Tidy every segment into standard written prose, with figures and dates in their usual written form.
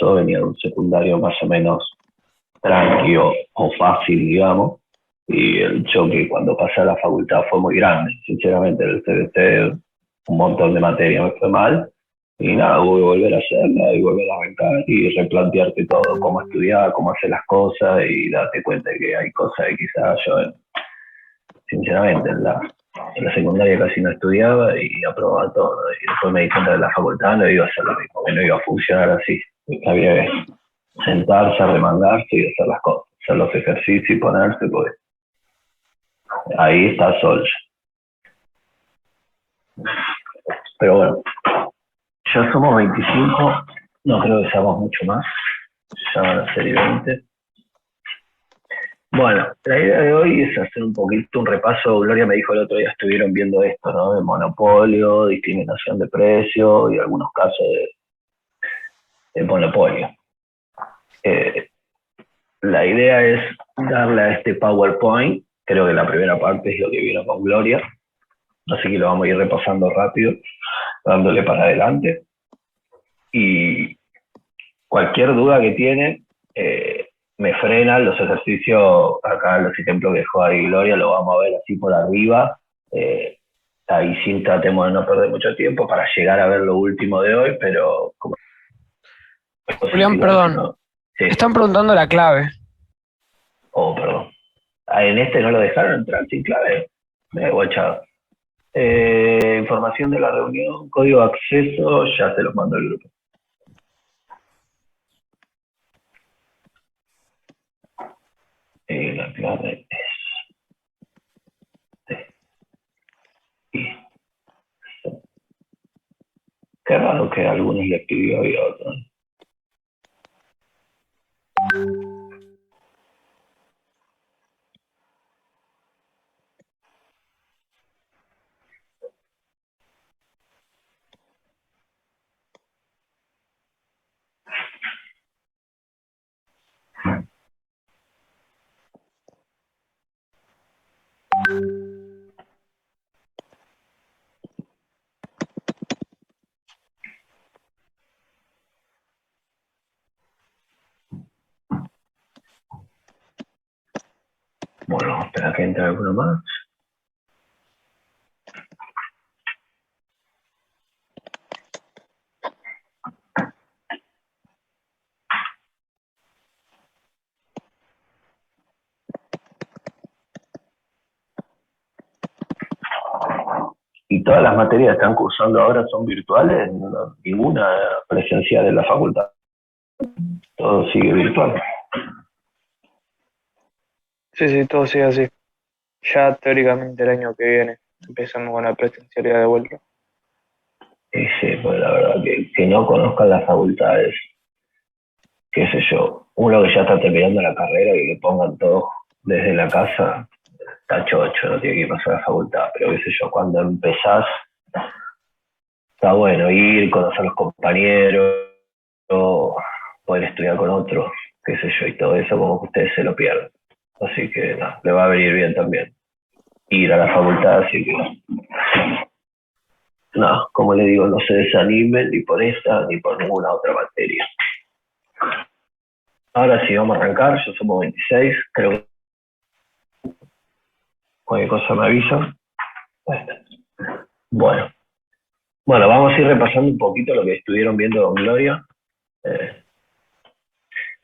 caso venía de un secundario más o menos tranquilo o fácil, digamos, y el choque cuando pasé a la facultad fue muy grande. Sinceramente, el CBC, un montón de materias me fue mal, y nada, hubo que volver a hacerla y volver a arrancar y replantearte todo, cómo estudiar, cómo hacer las cosas y darte cuenta de que hay cosas que quizás yo, sinceramente, en la secundaria casi no estudiaba y aprobaba todo. Y después me di cuenta de la facultad no iba a ser lo mismo, que no iba a funcionar así. Había que sentarse, remangarse y hacer las cosas, hacer los ejercicios y ponerse, porque ahí está Sol. Pero bueno, ya somos 25, no creo que seamos mucho más, ya van a ser 20. Bueno, la idea de hoy es hacer un poquito un repaso. Gloria me dijo el otro día, estuvieron viendo esto, ¿no? De monopolio, discriminación de precios y algunos casos de monopolio. La idea es darle a este PowerPoint, creo que la primera parte es lo que vino con Gloria, así que lo vamos a ir repasando rápido, dándole para adelante. Y cualquier duda que tienen, me frenan los ejercicios, acá los ejemplos que dejó ahí Gloria, lo vamos a ver así por arriba, ahí sí tratemos de no perder mucho tiempo para llegar a ver lo último de hoy, pero como... Julián, perdón. No, sí. Están preguntando la clave. Oh, perdón. En este no lo dejaron entrar sin clave. Me he guachado. Información de la reunión, código de acceso, ya se los mando el grupo. La clave es Qué raro que a algunos le escribió y a otros. Bueno, espera que entre alguno más. Y todas las materias que están cursando ahora son virtuales, no, ninguna presencial en la facultad. Todo sigue virtual. Sí, todo sigue así. Ya teóricamente el año que viene empezamos con la presencialidad de vuelta. Y sí, pues la verdad que no conozcan las facultades, qué sé yo, uno que ya está terminando la carrera y le pongan todo desde la casa, está chocho, no tiene que pasar a la facultad, pero qué sé yo, cuando empezás, está bueno ir, conocer a los compañeros, poder estudiar con otros, qué sé yo, y todo eso como que ustedes se lo pierden. Así que no, le va a venir bien también ir a la facultad, así que no, como le digo, no se desanimen ni por esta ni por ninguna otra materia. Ahora sí, vamos a arrancar, ya somos 26, creo que cualquier cosa me avisan. Bueno, vamos a ir repasando un poquito lo que estuvieron viendo con Gloria.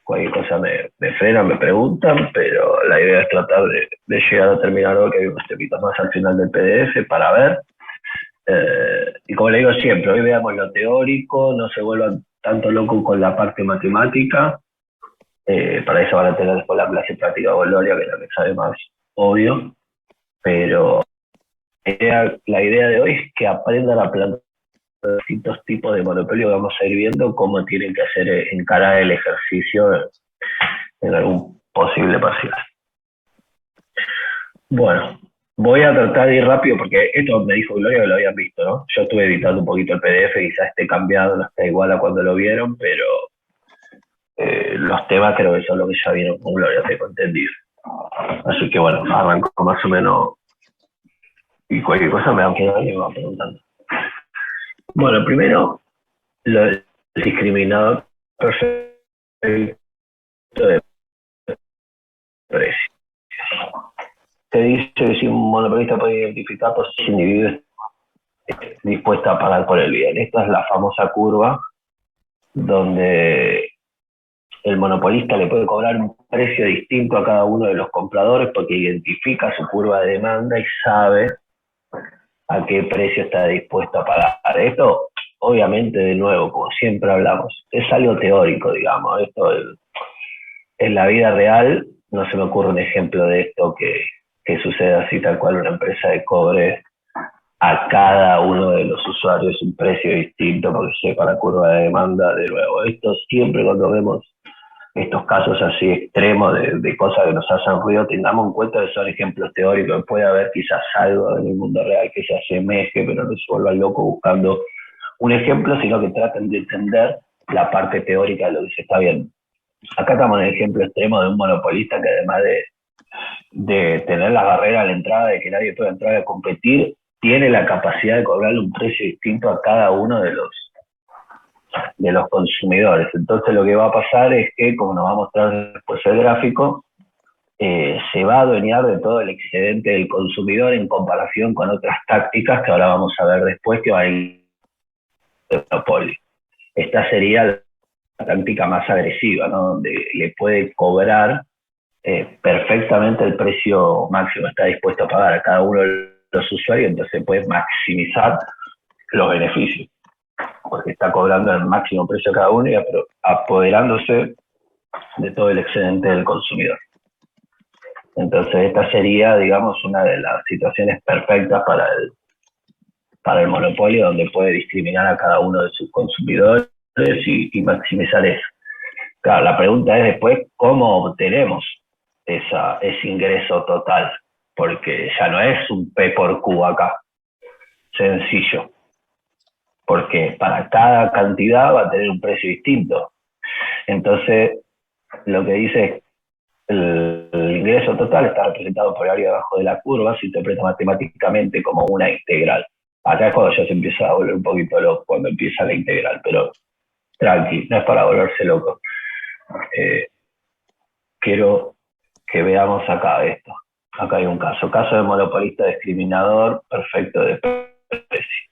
Cualquier cosa me frenan, me preguntan, pero la idea es tratar de llegar a terminar hoy, que hay unos temitas más al final del PDF para ver. Y como le digo siempre, hoy veamos lo teórico, no se vuelvan tanto locos con la parte matemática. Para eso van a tener después la clase práctica con Gloria, que es la que sabe más, obvio. Pero la idea de hoy es que aprendan a plantear distintos tipos de monopolio que vamos a ir viendo cómo tienen que hacer encarar el ejercicio en algún posible parcial. Bueno, voy a tratar de ir rápido porque esto me dijo Gloria que lo habían visto, ¿no? Yo estuve editando un poquito el PDF, quizás esté cambiado, no está igual a cuando lo vieron, pero los temas creo que son los que ya vieron con Gloria, tengo entendido. Así que bueno, arranco más o menos y cualquier cosa me van quedando y me van preguntando. Bueno, primero, el discriminador perfecto de precios. Se dice que si un monopolista puede identificar a esos individuos dispuestos a pagar por el bien. Esta es la famosa curva donde el monopolista le puede cobrar un precio distinto a cada uno de los compradores porque identifica su curva de demanda y sabe a qué precio está dispuesto a pagar. Esto, obviamente, de nuevo, como siempre hablamos, es algo teórico, digamos. Esto en la vida real no se me ocurre un ejemplo de esto que suceda así tal cual una empresa de cobre a cada uno de los usuarios un precio distinto porque sepa la curva de demanda. De nuevo, esto siempre cuando vemos estos casos así extremos de cosas que nos hacen ruido, tengamos en cuenta que son ejemplos teóricos, puede haber quizás algo en el mundo real que se asemeje, pero no se vuelvan locos buscando un ejemplo, sino que traten de entender la parte teórica de lo que se está viendo. Acá estamos en el ejemplo extremo de un monopolista que además de tener la barrera a la entrada, de que nadie pueda entrar a competir, tiene la capacidad de cobrarle un precio distinto a cada uno de los consumidores. Entonces lo que va a pasar es que, como nos va a mostrar después el gráfico, se va a adueñar de todo el excedente del consumidor en comparación con otras tácticas que ahora vamos a ver después que van a ir de monopolio. Esta sería la táctica más agresiva, ¿no? Donde le puede cobrar perfectamente el precio máximo que está dispuesto a pagar a cada uno de los usuarios, entonces puede maximizar los beneficios, porque está cobrando el máximo precio a cada uno y apoderándose de todo el excedente del consumidor. Entonces esta sería, digamos, una de las situaciones perfectas para el monopolio, donde puede discriminar a cada uno de sus consumidores y maximizar eso. Claro, la pregunta es después, ¿cómo obtenemos ese ingreso total? Porque ya no es un P por Q acá, sencillo. Porque para cada cantidad va a tener un precio distinto. Entonces, lo que dice es el ingreso total está representado por el área abajo de la curva, se interpreta matemáticamente como una integral. Acá es cuando ya se empieza a volver un poquito loco, cuando empieza la integral, pero tranqui, no es para volverse loco. Quiero que veamos acá esto. Acá hay un caso de monopolista discriminador, perfecto de precio.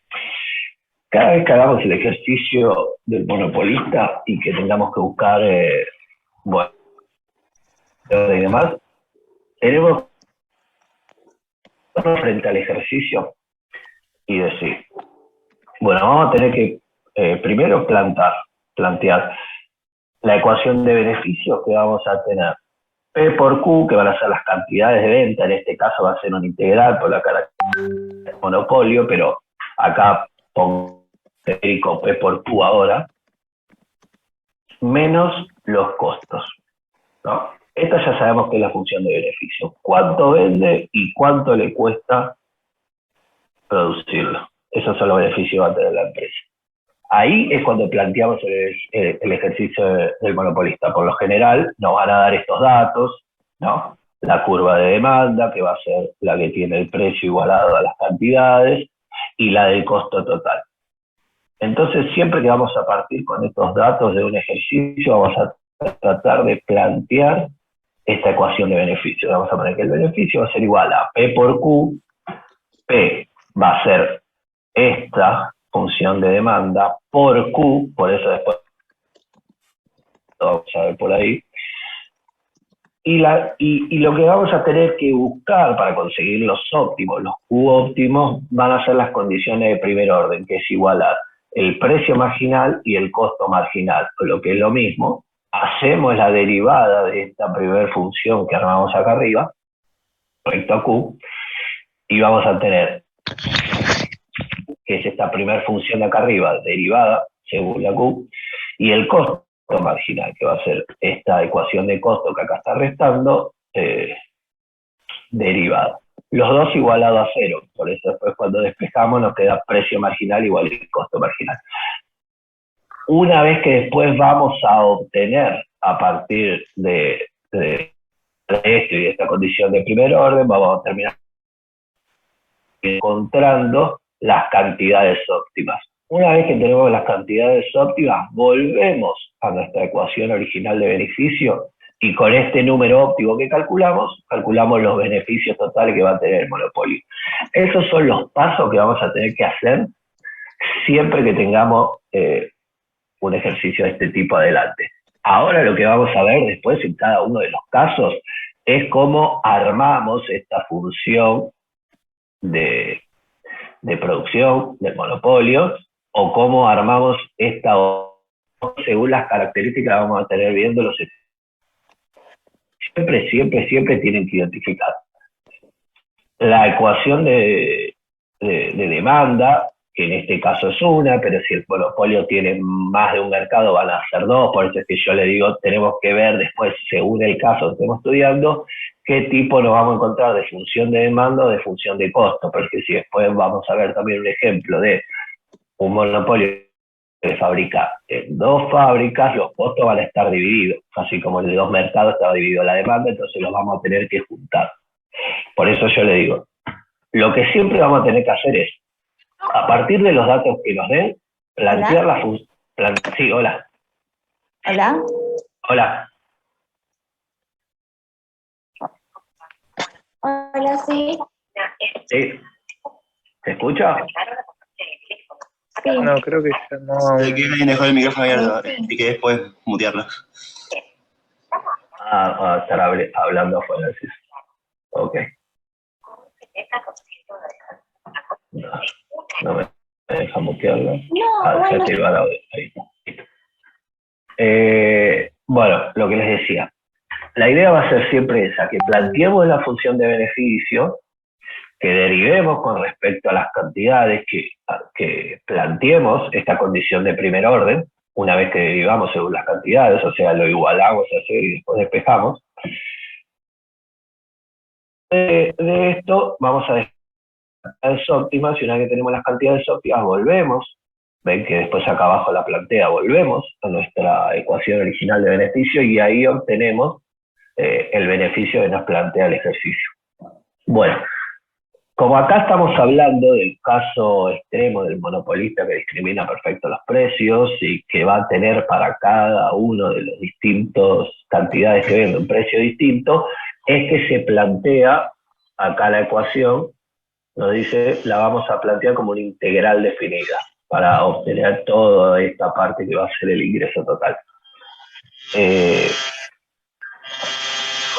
Cada vez que hagamos el ejercicio del monopolista y que tengamos que buscar, bueno, y demás, tenemos frente al ejercicio y decir, bueno, vamos a tener que primero plantear la ecuación de beneficios que vamos a tener. P por Q, que van a ser las cantidades de venta, en este caso va a ser una integral por la característica del monopolio, pero acá pongo P por Q ahora, menos los costos, ¿no? Esta ya sabemos que es la función de beneficio. ¿Cuánto vende y cuánto le cuesta producirlo? Esos son los beneficios que va a tener la empresa. Ahí es cuando planteamos el ejercicio del monopolista. Por lo general nos van a dar estos datos, ¿no? La curva de demanda, que va a ser la que tiene el precio igualado a las cantidades, y la del costo total. Entonces, siempre que vamos a partir con estos datos de un ejercicio, vamos a tratar de plantear esta ecuación de beneficio. Vamos a poner que el beneficio va a ser igual a P por Q. P va a ser esta función de demanda por Q, por eso después lo vamos a ver por ahí. Y lo que vamos a tener que buscar para conseguir los óptimos, los Q óptimos, van a ser las condiciones de primer orden, que es igualar el precio marginal y el costo marginal, o lo que es lo mismo. Hacemos la derivada de esta primera función que armamos acá arriba, respecto a Q, y vamos a tener, que es esta primera función de acá arriba, derivada según la Q, y el costo marginal, que va a ser esta ecuación de costo que acá está restando, derivada. Los dos igualados a cero, por eso después cuando despejamos nos queda precio marginal igual a costo marginal. Una vez que después vamos a obtener, a partir de esto y de esta condición de primer orden, vamos a terminar encontrando las cantidades óptimas. Una vez que tenemos las cantidades óptimas, volvemos a nuestra ecuación original de beneficio y con este número óptimo que calculamos los beneficios totales que va a tener el monopolio. Esos son los pasos que vamos a tener que hacer siempre que tengamos un ejercicio de este tipo adelante. Ahora lo que vamos a ver después en cada uno de los casos es cómo armamos esta función de producción del monopolio o cómo armamos esta según las características que vamos a tener viendo los siempre tienen que identificar la ecuación de demanda, que en este caso es una, pero si el monopolio tiene más de un mercado van a ser dos, por eso es que yo le digo, tenemos que ver después, según el caso que estemos estudiando, qué tipo nos vamos a encontrar de función de demanda o de función de costo, porque si después vamos a ver también un ejemplo de un monopolio que fabrica en dos fábricas, los costos van a estar divididos, así como en dos mercados está dividido la demanda, entonces los vamos a tener que juntar. Por eso yo le digo, lo que siempre vamos a tener que hacer es, a partir de los datos que nos den, plantear la función. Sí, hola. Hola. Hola. Hola, sí. ¿Sí? ¿Se escucha? Sí. No, creo que llamó. De que dejó el micrófono abierto y que después mutearlo. Estar hablando afuera, sí. Ok. No me deja mutearlo. No, bueno. Ahí está. Bueno, lo que les decía. La idea va a ser siempre esa, que planteemos la función de beneficio, que derivemos con respecto a las cantidades, que planteemos esta condición de primer orden, una vez que derivamos según las cantidades, o sea, lo igualamos a cero y después despejamos. De esto vamos a dejar las cantidades óptimas, y una vez que tenemos las cantidades óptimas, volvemos, ven que después acá abajo la plantea, volvemos a nuestra ecuación original de beneficio y ahí obtenemos el beneficio que nos plantea el ejercicio. Bueno, como acá estamos hablando del caso extremo del monopolista que discrimina perfecto los precios y que va a tener para cada uno de los distintos cantidades que vende un precio distinto, es que se plantea acá la ecuación, nos dice, la vamos a plantear como una integral definida para obtener toda esta parte que va a ser el ingreso total.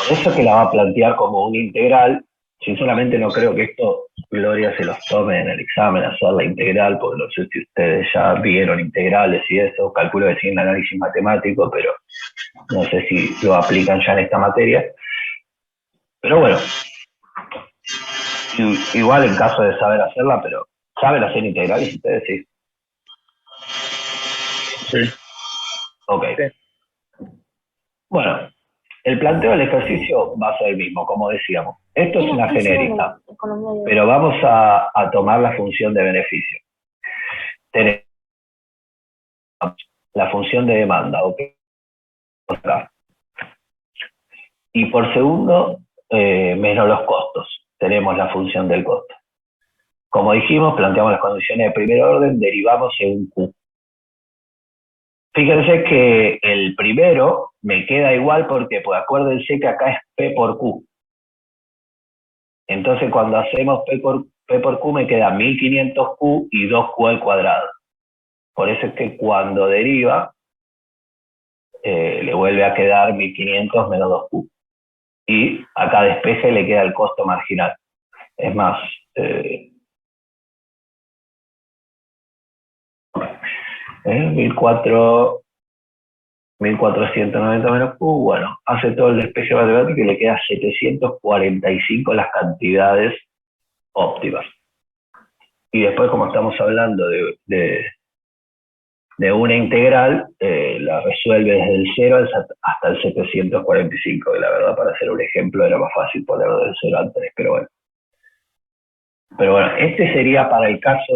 Por eso que la va a plantear como una integral. Sinceramente no creo que esto Gloria se los tome en el examen, hacer la integral, porque no sé si ustedes ya vieron integrales y eso, calculo que sí en análisis matemático, pero no sé si lo aplican ya en esta materia. Pero bueno, igual en caso de saber hacerla, pero ¿saben hacer integrales ustedes? Sí. Sí. Ok. Sí. Bueno, el planteo del ejercicio va a ser el mismo, como decíamos. Esto es una genérica, pero vamos a tomar la función de beneficio. Tenemos la función de demanda, ¿ok? Y por segundo, menos los costos. Tenemos la función del costo. Como dijimos, planteamos las condiciones de primer orden, derivamos según Q. Fíjense que el primero me queda igual porque, pues acuérdense que acá es P por Q. Entonces cuando hacemos P por Q me queda 1500Q y 2Q al cuadrado. Por eso es que cuando deriva, le vuelve a quedar 1500 menos 2Q. Y acá despeje le queda el costo marginal. Es más, 1490 menos Q, bueno, hace todo el despeje matemático y le queda 745 las cantidades óptimas. Y después, como estamos hablando de una integral, la resuelve desde el 0 hasta el 745, que la verdad para hacer un ejemplo era más fácil ponerlo del 0 al 3, pero bueno. Pero bueno, este sería para el caso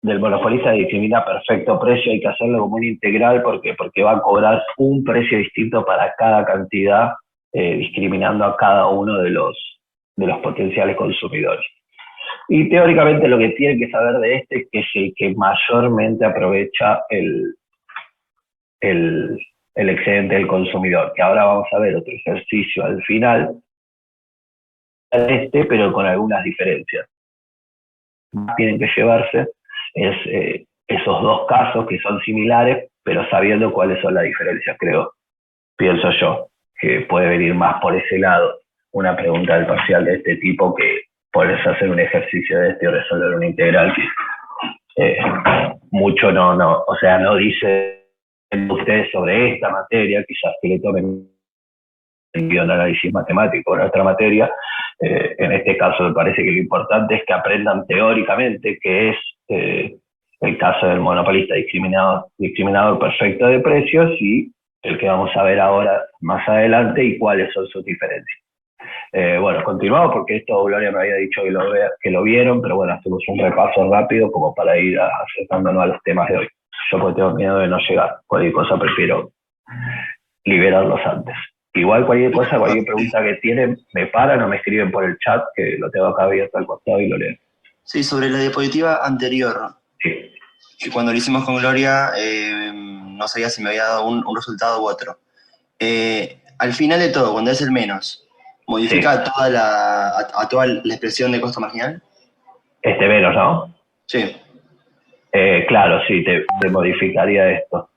del monopolista de discrimina perfecto precio, hay que hacerlo como una integral porque va a cobrar un precio distinto para cada cantidad, discriminando a cada uno de los potenciales consumidores. Y teóricamente lo que tiene que saber de este es que es el que mayormente aprovecha el, el excedente del consumidor, que ahora vamos a ver otro ejercicio al final, pero con algunas diferencias. Tienen que llevarse esos dos casos que son similares, pero sabiendo cuáles son las diferencias, pienso yo, que puede venir más por ese lado una pregunta del parcial de este tipo que ponerse a hacer un ejercicio de este o resolver una integral que mucho no dice ustedes sobre esta materia, quizás que le tomen un análisis matemático en otra materia. En este caso me parece que lo importante es que aprendan teóricamente qué es el caso del monopolista discriminador perfecto de precios y el que vamos a ver ahora más adelante y cuáles son sus diferencias. Bueno, continuamos porque esto Gloria me había dicho que lo vieron, pero bueno, hacemos un repaso rápido como para ir acercándonos a los temas de hoy. Yo porque tengo miedo de no llegar, cualquier cosa prefiero liberarlos antes. Igual cualquier pregunta que tienen, me paran o me escriben por el chat, que lo tengo acá abierto al costado y lo leo. Sí, sobre la diapositiva anterior, Sí. que cuando lo hicimos con Gloria, no sabía si me había dado un resultado u otro. Al final de todo, cuando es el menos, ¿modifica Sí. toda la expresión de costo marginal? Menos, ¿no? Sí. Claro, sí, te modificaría esto.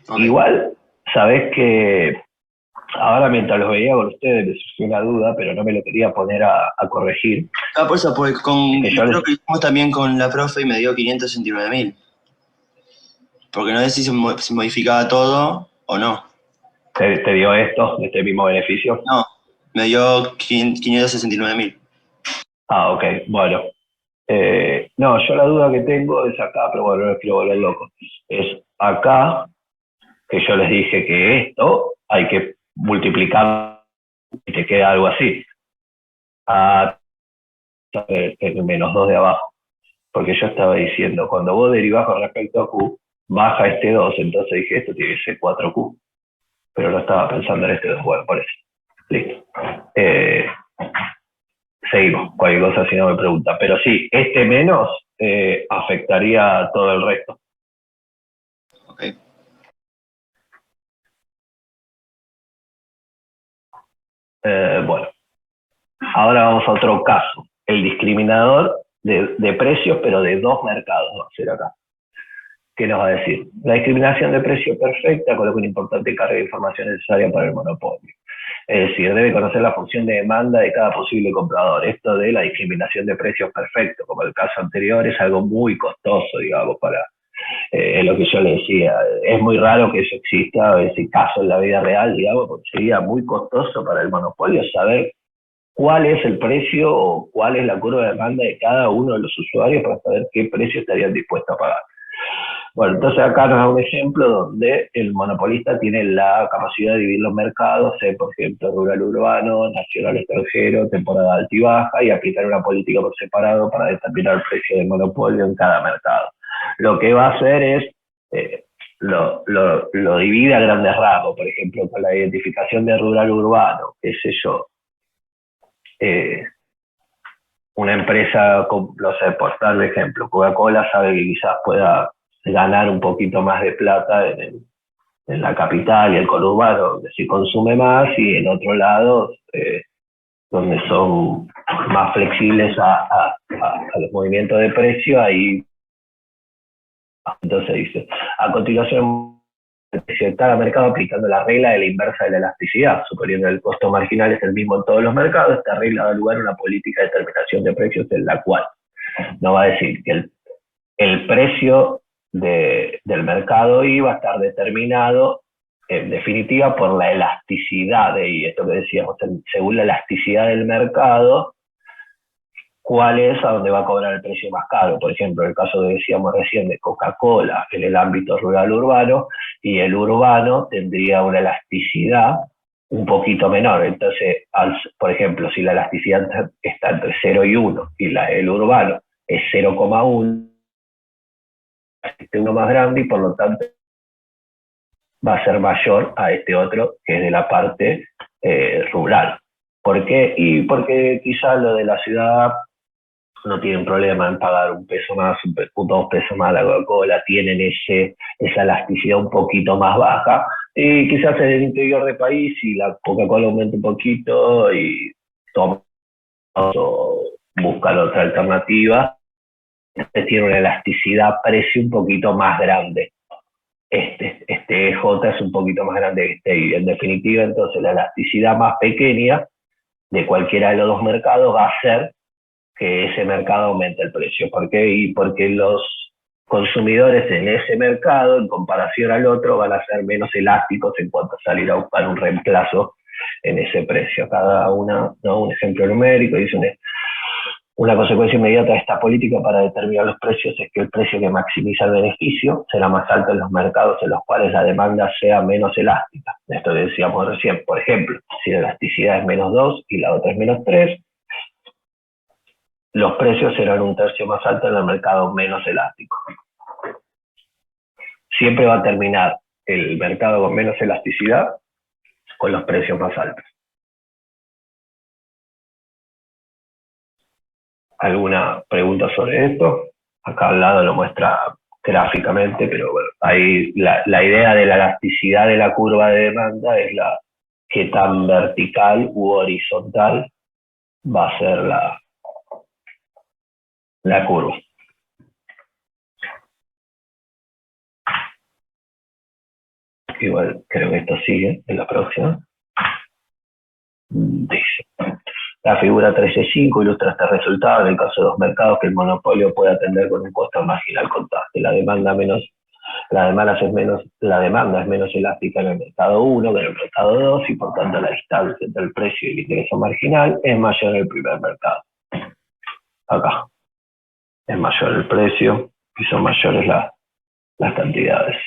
Okay. Igual, sabés que ahora mientras los veía con ustedes me surgió una duda, pero no me lo quería poner a corregir. Ah, por eso, porque creo que lo hicimos también con la profe y me dio 569.000. Porque no sé si se modificaba todo o no. ¿Te dio esto, este mismo beneficio? No, me dio 569.000. Ah, ok, bueno. No, yo la duda que tengo es acá, pero bueno, no les quiero volver loco. Es acá, que yo les dije que esto hay que multiplicar y te queda algo así. El menos 2 de abajo. Porque yo estaba diciendo, cuando vos derivás con respecto a Q, baja este 2, entonces dije, esto tiene que ser 4Q. Pero no estaba pensando en este 2, bueno, por eso. Listo. Seguimos, cualquier cosa si no me pregunta. Pero sí, este menos afectaría todo el resto. Okay. Bueno, ahora vamos a otro caso. El discriminador de precios, pero de dos mercados va a ser acá. ¿Qué nos va a decir? La discriminación de precio perfecta coloca una importante carga de información necesaria para el monopolio. Es decir, debe conocer la función de demanda de cada posible comprador. Esto de la discriminación de precios perfecto, como el caso anterior, es algo muy costoso, digamos, para lo que yo le decía. Es muy raro que eso exista, ese caso en la vida real, digamos, porque sería muy costoso para el monopolio saber cuál es el precio o cuál es la curva de demanda de cada uno de los usuarios para saber qué precio estarían dispuestos a pagar. Bueno, entonces acá nos da un ejemplo donde el monopolista tiene la capacidad de dividir los mercados, por ejemplo, rural-urbano, nacional-extranjero, temporada alta y baja, y aplicar una política por separado para determinar el precio del monopolio en cada mercado. Lo que va a hacer es, lo divide a grandes rasgos, por ejemplo, con la identificación de rural-urbano, qué sé yo, una empresa, no sé, por dar de ejemplo, Coca-Cola sabe que quizás pueda ganar un poquito más de plata en la capital y el conurbano, donde se consume más, y en otro lado, donde son más flexibles a los movimientos de precio, ahí entonces dice, a continuación, cada mercado aplicando la regla de la inversa de la elasticidad, suponiendo que el costo marginal es el mismo en todos los mercados, esta regla da lugar a una política de determinación de precios en la cual no va a decir que el precio del mercado I va a estar determinado en definitiva por la elasticidad de I, esto que decíamos, según la elasticidad del mercado, cuál es a dónde va a cobrar el precio más caro. Por ejemplo, el caso que decíamos recién de Coca-Cola en el ámbito rural-urbano, y el urbano tendría una elasticidad un poquito menor. Entonces, por ejemplo, si la elasticidad está entre 0 y 1 y el urbano es 0,1, este uno más grande y por lo tanto va a ser mayor a este otro que es de la parte rural. ¿Por qué? Y porque quizá lo de la ciudad no tienen problema en pagar un peso más, dos pesos más la Coca-Cola, tienen esa elasticidad un poquito más baja, y quizás en el interior del país, si la Coca-Cola aumenta un poquito y toma o buscan otra alternativa, tiene una elasticidad precio un poquito más grande. Este EJ es un poquito más grande que este, y en definitiva entonces la elasticidad más pequeña de cualquiera de los dos mercados va a hacer que ese mercado aumente el precio. ¿Por qué? Y porque los consumidores en ese mercado, en comparación al otro, van a ser menos elásticos en cuanto a salir a buscar un reemplazo en ese precio. Cada una, ¿no? Un ejemplo numérico, dice una consecuencia inmediata de esta política para determinar los precios es que el precio que maximiza el beneficio será más alto en los mercados en los cuales la demanda sea menos elástica. Esto que decíamos recién, por ejemplo, si la elasticidad es -2 y la otra es -3, los precios serán un tercio más altos en el mercado menos elástico. Siempre va a terminar el mercado con menos elasticidad con los precios más altos. ¿Alguna pregunta sobre esto? Acá al lado lo muestra gráficamente, pero bueno, ahí la idea de la elasticidad de la curva de demanda es qué tan vertical u horizontal va a ser la curva. Igual creo que esto sigue en la próxima. Dice: la figura 13.5 ilustra este resultado en el caso de los mercados que el monopolio puede atender con un costo marginal constante. La demanda es menos elástica en el mercado 1 que en el mercado 2 y por tanto la distancia entre el precio y el ingreso marginal es mayor en el primer mercado. Acá es mayor el precio y son mayores las cantidades.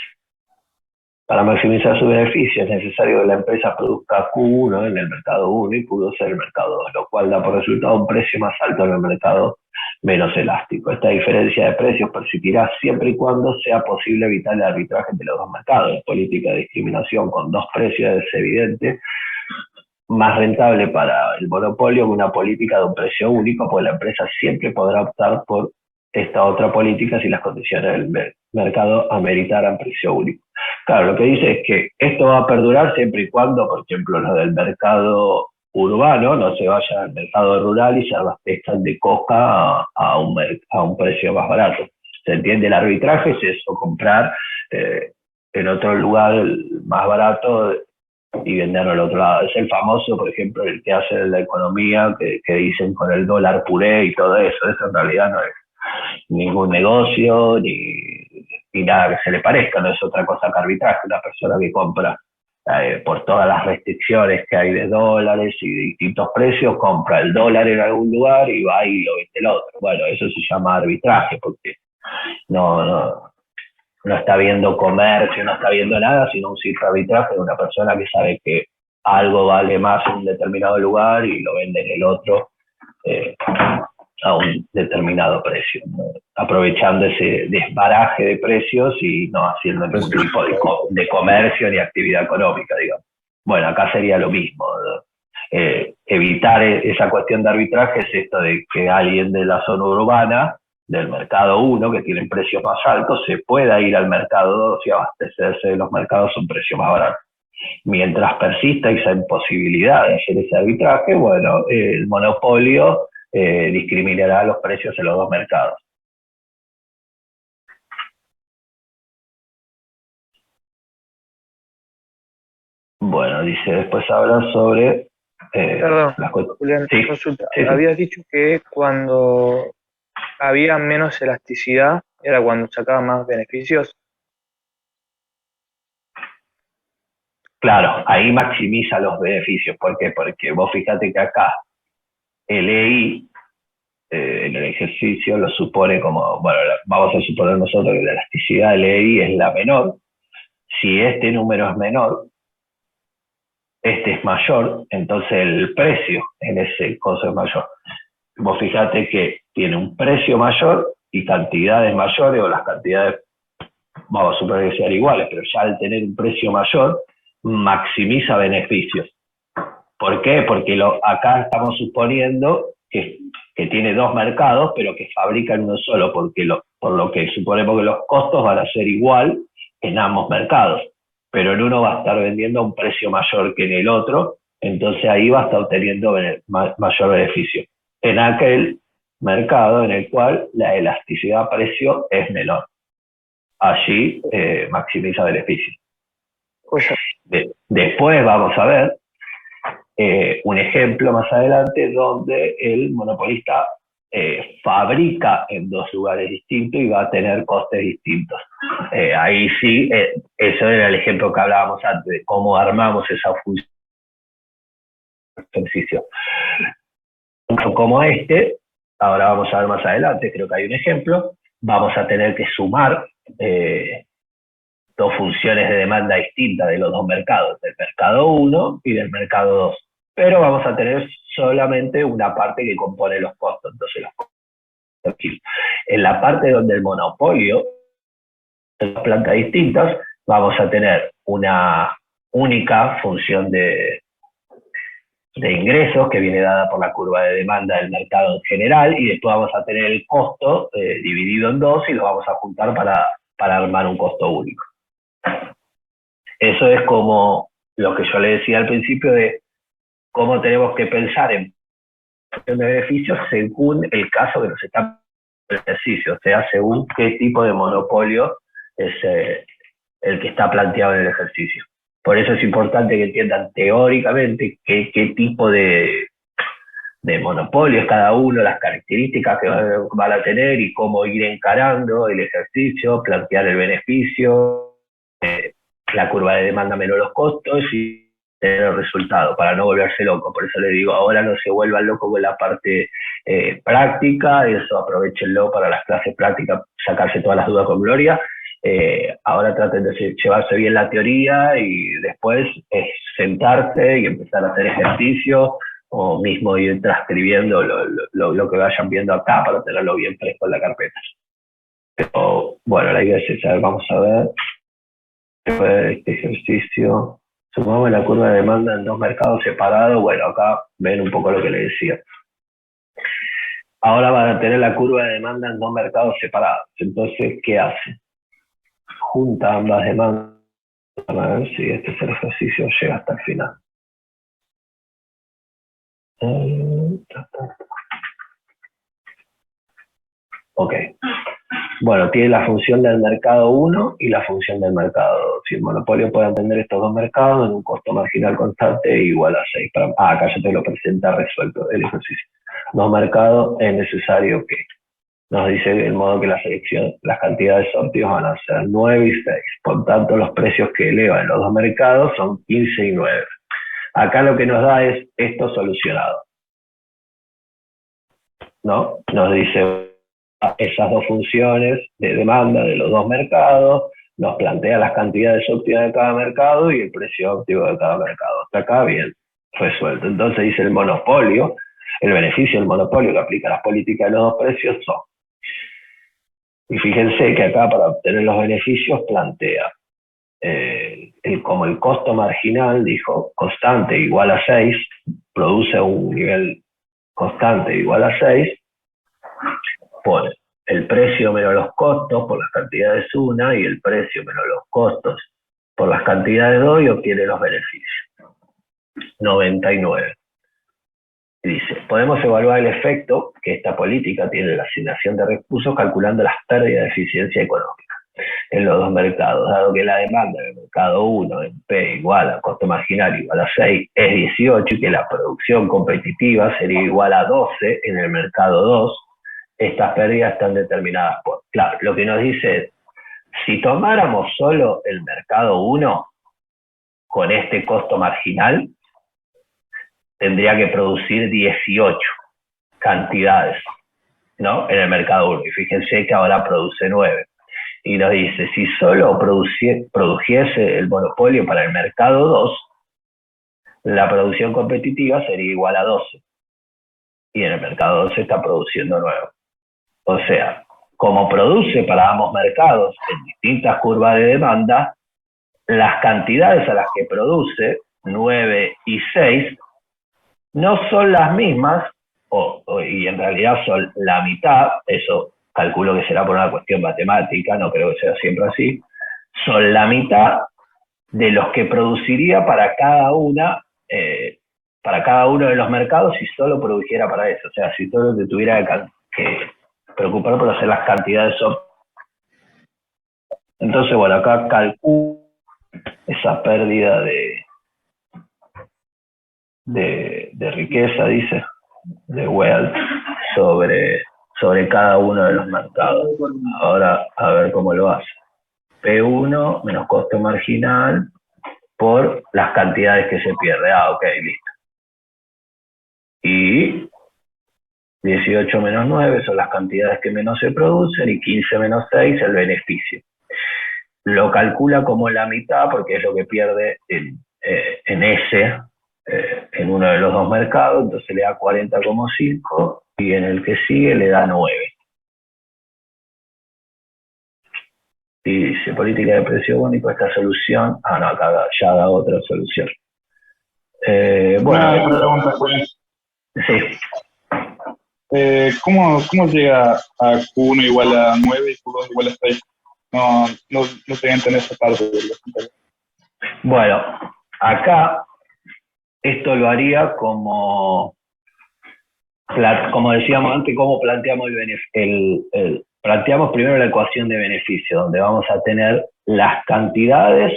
Para maximizar su beneficio es necesario que la empresa produzca Q1 en el mercado 1 y Q2 en el mercado 2, lo cual da por resultado un precio más alto en el mercado menos elástico. Esta diferencia de precios persistirá siempre y cuando sea posible evitar el arbitraje entre los dos mercados. La política de discriminación con dos precios es evidente más rentable para el monopolio que una política de un precio único, porque la empresa siempre podrá optar por esta otra política si las condiciones del mercado ameritaran precio único. Claro, lo que dice es que esto va a perdurar siempre y cuando, por ejemplo, los del mercado urbano no se vayan al mercado rural y se abastezcan de coca a un precio más barato. ¿Se entiende? El arbitraje es eso, comprar en otro lugar más barato y venderlo al otro lado. Es el famoso, por ejemplo, el que hace la economía, que dicen con el dólar puré y todo eso. Eso en realidad no es ningún negocio ni nada que se le parezca, no es otra cosa que arbitraje. Una persona que compra por todas las restricciones que hay de dólares y de distintos precios, compra el dólar en algún lugar y va y lo vende el otro. Bueno, eso se llama arbitraje porque no está viendo comercio, no está viendo nada, sino un simple arbitraje de una persona que sabe que algo vale más en un determinado lugar y lo vende en el otro a un determinado precio, ¿no? Aprovechando ese desbaraje de precios y no haciendo ningún tipo de comercio ni actividad económica, digamos. Bueno, acá sería lo mismo, ¿no? Evitar esa cuestión de arbitraje es esto de que alguien de la zona urbana, del mercado 1, que tiene precios más altos, se pueda ir al mercado 2 y abastecerse de los mercados a un precio más barato. Mientras persista esa imposibilidad de hacer ese arbitraje, bueno, el monopolio discriminará los precios en los dos mercados. Bueno, dice, después habla sobre... Perdón, Julián, sí, consulta. sí. Habías dicho que cuando había menos elasticidad era cuando sacaba más beneficios. Claro, ahí maximiza los beneficios. ¿Por qué? Porque vos fíjate que acá el EI en el ejercicio lo supone como, bueno, vamos a suponer nosotros que la elasticidad del EI es la menor. Si este número es menor, este es mayor, entonces el precio en ese coso es mayor. Vos fíjate que tiene un precio mayor y cantidades mayores, o las cantidades, vamos a suponer que sean iguales, pero ya al tener un precio mayor, maximiza beneficios. ¿Por qué? Porque acá estamos suponiendo que que tiene dos mercados, pero que fabrican uno solo, por lo que suponemos que los costos van a ser igual en ambos mercados, pero en uno va a estar vendiendo a un precio mayor que en el otro, entonces ahí va a estar obteniendo mayor beneficio. En aquel mercado en el cual la elasticidad precio es menor. Allí maximiza beneficio. Después vamos a ver un ejemplo más adelante donde el monopolista fabrica en dos lugares distintos y va a tener costes distintos. Ahí sí, eso era el ejemplo que hablábamos antes, de cómo armamos esa función de ejercicio. Como ahora vamos a ver más adelante, creo que hay un ejemplo, vamos a tener que sumar dos funciones de demanda distintas de los dos mercados, del mercado 1 y del mercado 2. Pero vamos a tener solamente una parte que compone los costos. Entonces, los costos. En la parte donde el monopolio, en las plantas distintas, vamos a tener una única función de ingresos que viene dada por la curva de demanda del mercado en general, y después vamos a tener el costo dividido en dos y lo vamos a juntar para armar un costo único. Eso es como lo que yo le decía al principio de cómo tenemos que pensar en beneficios según el caso que nos está en el ejercicio, o sea, según qué tipo de monopolio es el que está planteado en el ejercicio. Por eso es importante que entiendan teóricamente qué tipo de monopolio es cada uno, las características que van a tener y cómo ir encarando el ejercicio, plantear el beneficio, la curva de demanda menos los costos y tener el resultado, para no volverse loco. Por eso les digo, ahora no se vuelvan locos con la parte práctica, eso aprovechenlo para las clases prácticas, sacarse todas las dudas con gloria. Ahora traten de llevarse bien la teoría y después sentarse y empezar a hacer ejercicio o mismo ir transcribiendo lo que vayan viendo acá para tenerlo bien fresco en la carpeta. Pero bueno, la idea es esa. Vamos a ver este ejercicio. Sumamos la curva de demanda en dos mercados separados. Bueno, acá ven un poco lo que les decía. Ahora van a tener la curva de demanda en dos mercados separados. Entonces, ¿qué hace? Junta ambas demandas. A ver si este es el ejercicio, llega hasta el final. Ok. Bueno, tiene la función del mercado 1 y la función del mercado 2. Si el monopolio puede atender estos dos mercados en un costo marginal constante igual a 6. Acá ya te lo presenta resuelto el ejercicio. Dos mercados es necesario que nos dice el modo que la selección, las cantidades sortidos van a ser 9 y 6. Por tanto, los precios que elevan los dos mercados son 15 y 9. Acá lo que nos da es esto solucionado, ¿no? Nos dice esas dos funciones de demanda de los dos mercados, nos plantea las cantidades óptimas de cada mercado y el precio óptimo de cada mercado. Hasta acá bien resuelto. Entonces dice el monopolio, el beneficio del monopolio que aplica las políticas de los dos precios son. Y fíjense que acá para obtener los beneficios plantea como el costo marginal, dijo, constante igual a 6, produce un nivel constante igual a 6, pone el precio menos los costos por las cantidades 1 y el precio menos los costos por las cantidades 2 y obtiene los beneficios. 99. Y dice, podemos evaluar el efecto que esta política tiene en la asignación de recursos calculando las pérdidas de eficiencia económica en los dos mercados, dado que la demanda del mercado 1 en P igual a costo marginal igual a 6 es 18 y que la producción competitiva sería igual a 12 en el mercado 2, estas pérdidas están determinadas por... Claro, lo que nos dice es, si tomáramos solo el mercado 1 con este costo marginal, tendría que producir 18 cantidades, ¿no? En el mercado 1. Y fíjense que ahora produce 9. Y nos dice, si solo produjese el monopolio para el mercado 2, la producción competitiva sería igual a 12. Y en el mercado 2 se está produciendo 9. O sea, como produce para ambos mercados en distintas curvas de demanda, las cantidades a las que produce, 9 y 6, no son las mismas y en realidad son la mitad, eso calculo que será por una cuestión matemática, no creo que sea siempre así, son la mitad de los que produciría para cada uno de los mercados si solo produjera para eso. O sea, si solo te tuviera que preocupar por hacer las cantidades. Entonces, bueno, acá calculo esa pérdida de riqueza, dice, de wealth, sobre cada uno de los mercados. Ahora, a ver cómo lo hace. P1 menos costo marginal por las cantidades que se pierde. Ok, listo. Y 18 menos 9 son las cantidades que menos se producen y 15 menos 6 el beneficio. Lo calcula como la mitad porque es lo que pierde en ese, en uno de los dos mercados, entonces le da 40,5 y en el que sigue le da 9. Y dice, política de precio único, esta solución, no, acá ya da otra solución. Una pregunta, Juan. Sí. ¿Cómo llega a Q1 igual a 9 y Q2 igual a 6? No te entender esa parte de los comentarios. Bueno, acá esto lo haría como decíamos antes, cómo planteamos planteamos primero la ecuación de beneficio, donde vamos a tener las cantidades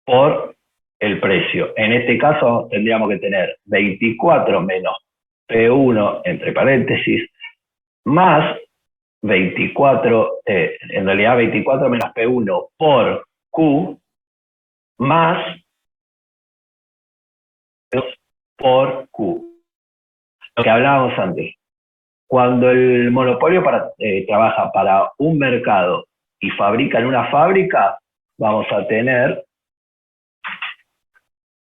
por el precio. En este caso tendríamos que tener 24 menos P1 entre paréntesis, más 24, en realidad 24 menos P1 por Q, más por Q. Lo que hablábamos antes. Cuando el monopolio trabaja para un mercado y fabrica en una fábrica, vamos a tener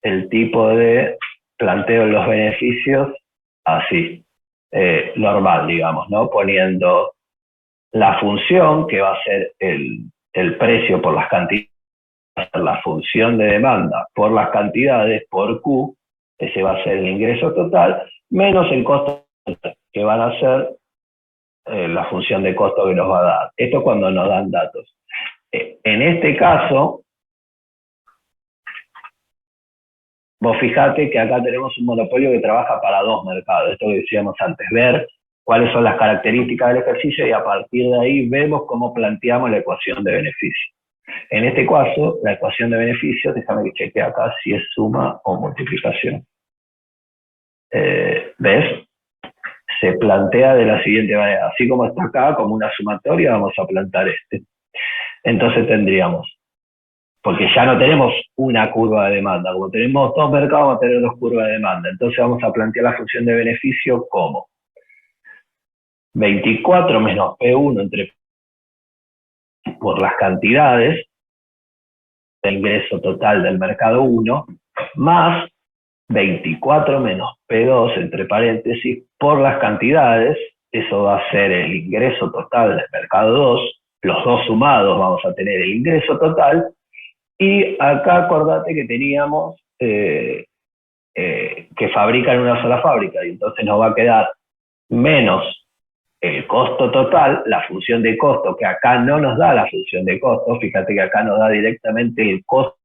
el tipo de planteo de los beneficios así, normal, digamos, ¿no? Poniendo la función, que va a ser el precio por las cantidades, va a ser la función de demanda por las cantidades, por Q, ese va a ser el ingreso total, menos el costo total, que van a ser la función de costo que nos va a dar. Esto cuando nos dan datos. En este caso, vos fijate que acá tenemos un monopolio que trabaja para dos mercados, esto que decíamos antes, ver cuáles son las características del ejercicio y a partir de ahí vemos cómo planteamos la ecuación de beneficio. En este caso, la ecuación de beneficio, déjame que chequee acá si es suma o multiplicación. ¿Ves? Se plantea de la siguiente manera, así como está acá, como una sumatoria, vamos a plantar este. Entonces tendríamos, porque ya no tenemos una curva de demanda, como tenemos dos mercados, vamos a tener dos curvas de demanda, entonces vamos a plantear la función de beneficio como 24 menos P1 por las cantidades de ingreso total del mercado 1, más 24 menos P2, entre paréntesis, por las cantidades, eso va a ser el ingreso total del mercado 2, los dos sumados vamos a tener el ingreso total, y acá acordate que teníamos que fabrican una sola fábrica, y entonces nos va a quedar menos el costo total, la función de costo, que acá no nos da la función de costo, fíjate que acá nos da directamente el costo,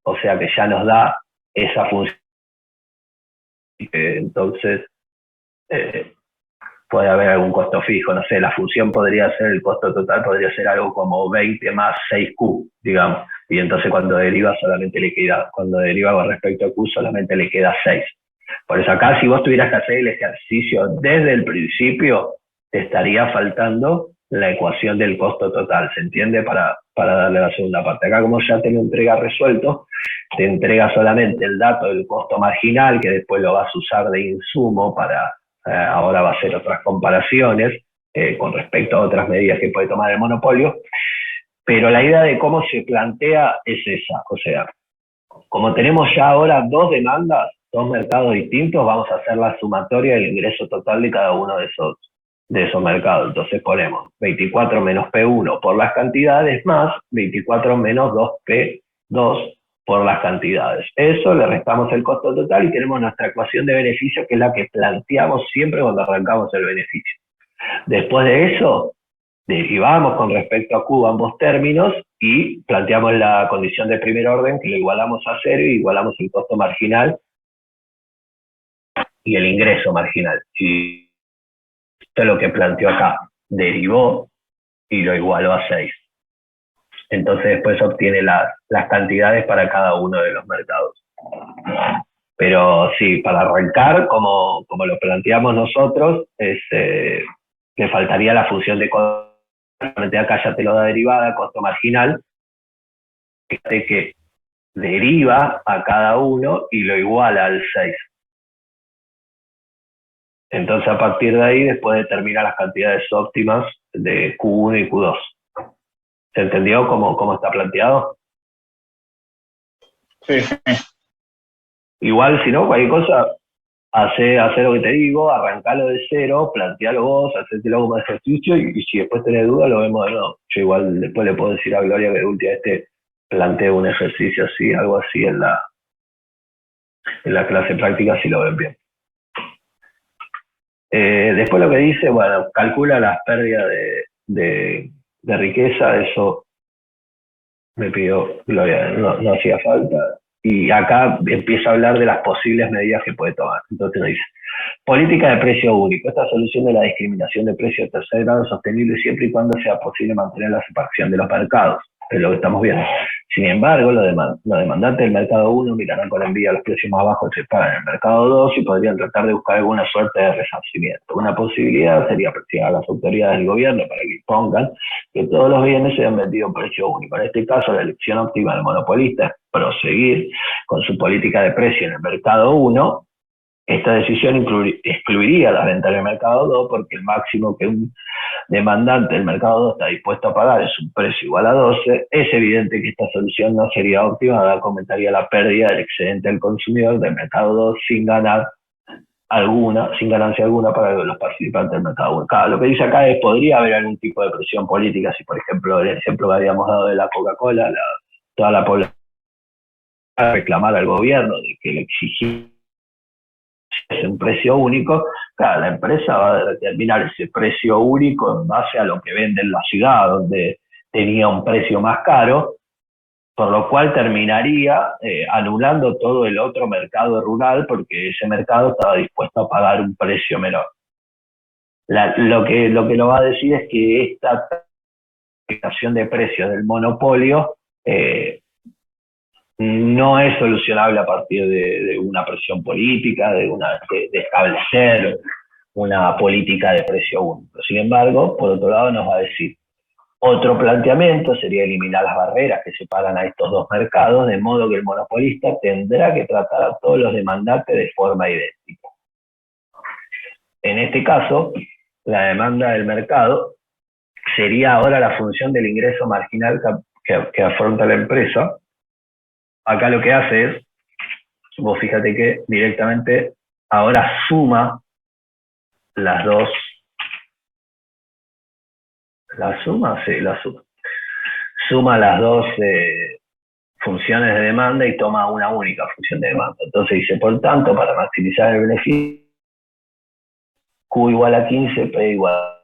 o sea que ya nos da esa función. Entonces, puede haber algún costo fijo, no sé, la función podría ser, el costo total podría ser algo como 20 más 6Q, digamos, y entonces cuando deriva solamente le queda, cuando deriva con respecto a Q solamente le queda 6. Por eso acá, si vos tuvieras que hacer el ejercicio desde el principio, te estaría faltando la ecuación del costo total, ¿se entiende? Para darle la segunda parte. Acá, como ya te lo entrega resuelto, te entrega solamente el dato del costo marginal, que después lo vas a usar de insumo para, ahora va a hacer otras comparaciones con respecto a otras medidas que puede tomar el monopolio, pero la idea de cómo se plantea es esa, o sea, como tenemos ya ahora dos demandas, dos mercados distintos, vamos a hacer la sumatoria del ingreso total de cada uno de esos mercados. Entonces ponemos 24 menos P1 por las cantidades más 24 menos 2P2 por las cantidades. Eso le restamos el costo total y tenemos nuestra ecuación de beneficio, que es la que planteamos siempre cuando arrancamos el beneficio. Después de eso, derivamos con respecto a Q ambos términos y planteamos la condición de primer orden, que lo igualamos a cero y igualamos el costo marginal y el ingreso marginal. Y esto es lo que planteó acá. Derivó y lo igualó a 6. Entonces después obtiene las cantidades para cada uno de los mercados. Pero sí, para arrancar, como lo planteamos nosotros, le faltaría la función de costo. Acá ya te lo da derivada, costo marginal, que deriva a cada uno y lo iguala al 6. Entonces a partir de ahí después determina las cantidades óptimas de Q1 y Q2. ¿Se entendió cómo está planteado? Sí. Igual, si no, cualquier cosa, hace lo que te digo, arrancalo de cero, plantealo vos, hacételo como ejercicio y si después tenés duda lo vemos de nuevo. Yo igual después le puedo decir a Gloria que de última planteo un ejercicio así, algo así en la clase práctica si lo ven bien. Después lo que dice, bueno, calcula las pérdidas de riqueza, eso me pidió Gloria, no hacía falta. Y acá empieza a hablar de las posibles medidas que puede tomar. Entonces nos dice, política de precio único. Esta solución de la discriminación de precios de tercer grado es sostenible siempre y cuando sea posible mantener la separación de los mercados. Es lo que estamos viendo. Sin embargo, los demandantes del mercado 1 mirarán con envidia los precios más bajos que se pagan en el mercado 2 y podrían tratar de buscar alguna suerte de resarcimiento. Una posibilidad sería presionar a las autoridades del gobierno para que impongan que todos los bienes sean vendidos a precio único. En este caso, la elección óptima del monopolista es proseguir con su política de precio en el mercado 1. Esta decisión excluiría las ventas en el mercado 2 porque el máximo que un demandante del mercado 2 está dispuesto a pagar es un precio igual a 12, es evidente que esta solución no sería óptima, aumentaría la pérdida del excedente del consumidor del mercado 2 sin ganancia alguna para los participantes del mercado 1. Claro, lo que dice acá es, podría haber algún tipo de presión política, si por ejemplo el ejemplo que habíamos dado de la Coca-Cola, toda la población reclamar al gobierno de que le exigiera un precio único, claro, la empresa va a determinar ese precio único en base a lo que vende en la ciudad, donde tenía un precio más caro, por lo cual terminaría anulando todo el otro mercado rural porque ese mercado estaba dispuesto a pagar un precio menor. Lo que lo va a decir es que esta fijación de precios del monopolio no es solucionable a partir de una presión política, de establecer una política de precio único. Sin embargo, por otro lado nos va a decir, otro planteamiento sería eliminar las barreras que separan a estos dos mercados, de modo que el monopolista tendrá que tratar a todos los demandantes de forma idéntica. En este caso, la demanda del mercado sería ahora la función del ingreso marginal que afronta la empresa. Acá lo que hace es, vos fíjate que directamente ahora suma las dos. ¿La suma? Sí, la suma. Suma las dos funciones de demanda y toma una única función de demanda. Entonces dice, por tanto, para maximizar el beneficio, Q igual a 15, P igual a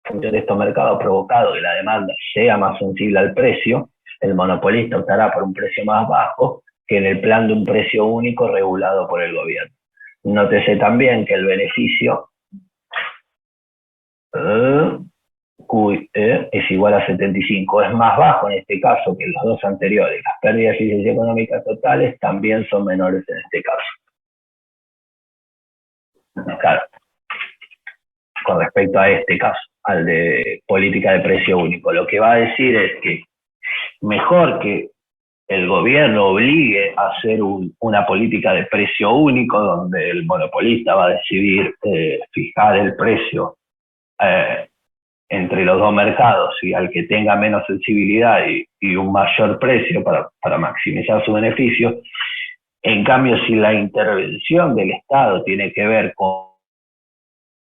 función de estos mercados provocado que la demanda sea más sensible al precio, el monopolista optará por un precio más bajo que en el plan de un precio único regulado por el gobierno. Nótese también que el beneficio Q es igual a 75, es más bajo en este caso que en los dos anteriores. Las pérdidas de eficiencia económica totales también son menores en este caso. Claro, con respecto a este caso, al de política de precio único, lo que va a decir es que mejor que el gobierno obligue a hacer una política de precio único donde el monopolista va a decidir fijar el precio entre los dos mercados y al que tenga menos sensibilidad y un mayor precio para maximizar su beneficio. En cambio, si la intervención del Estado tiene que ver con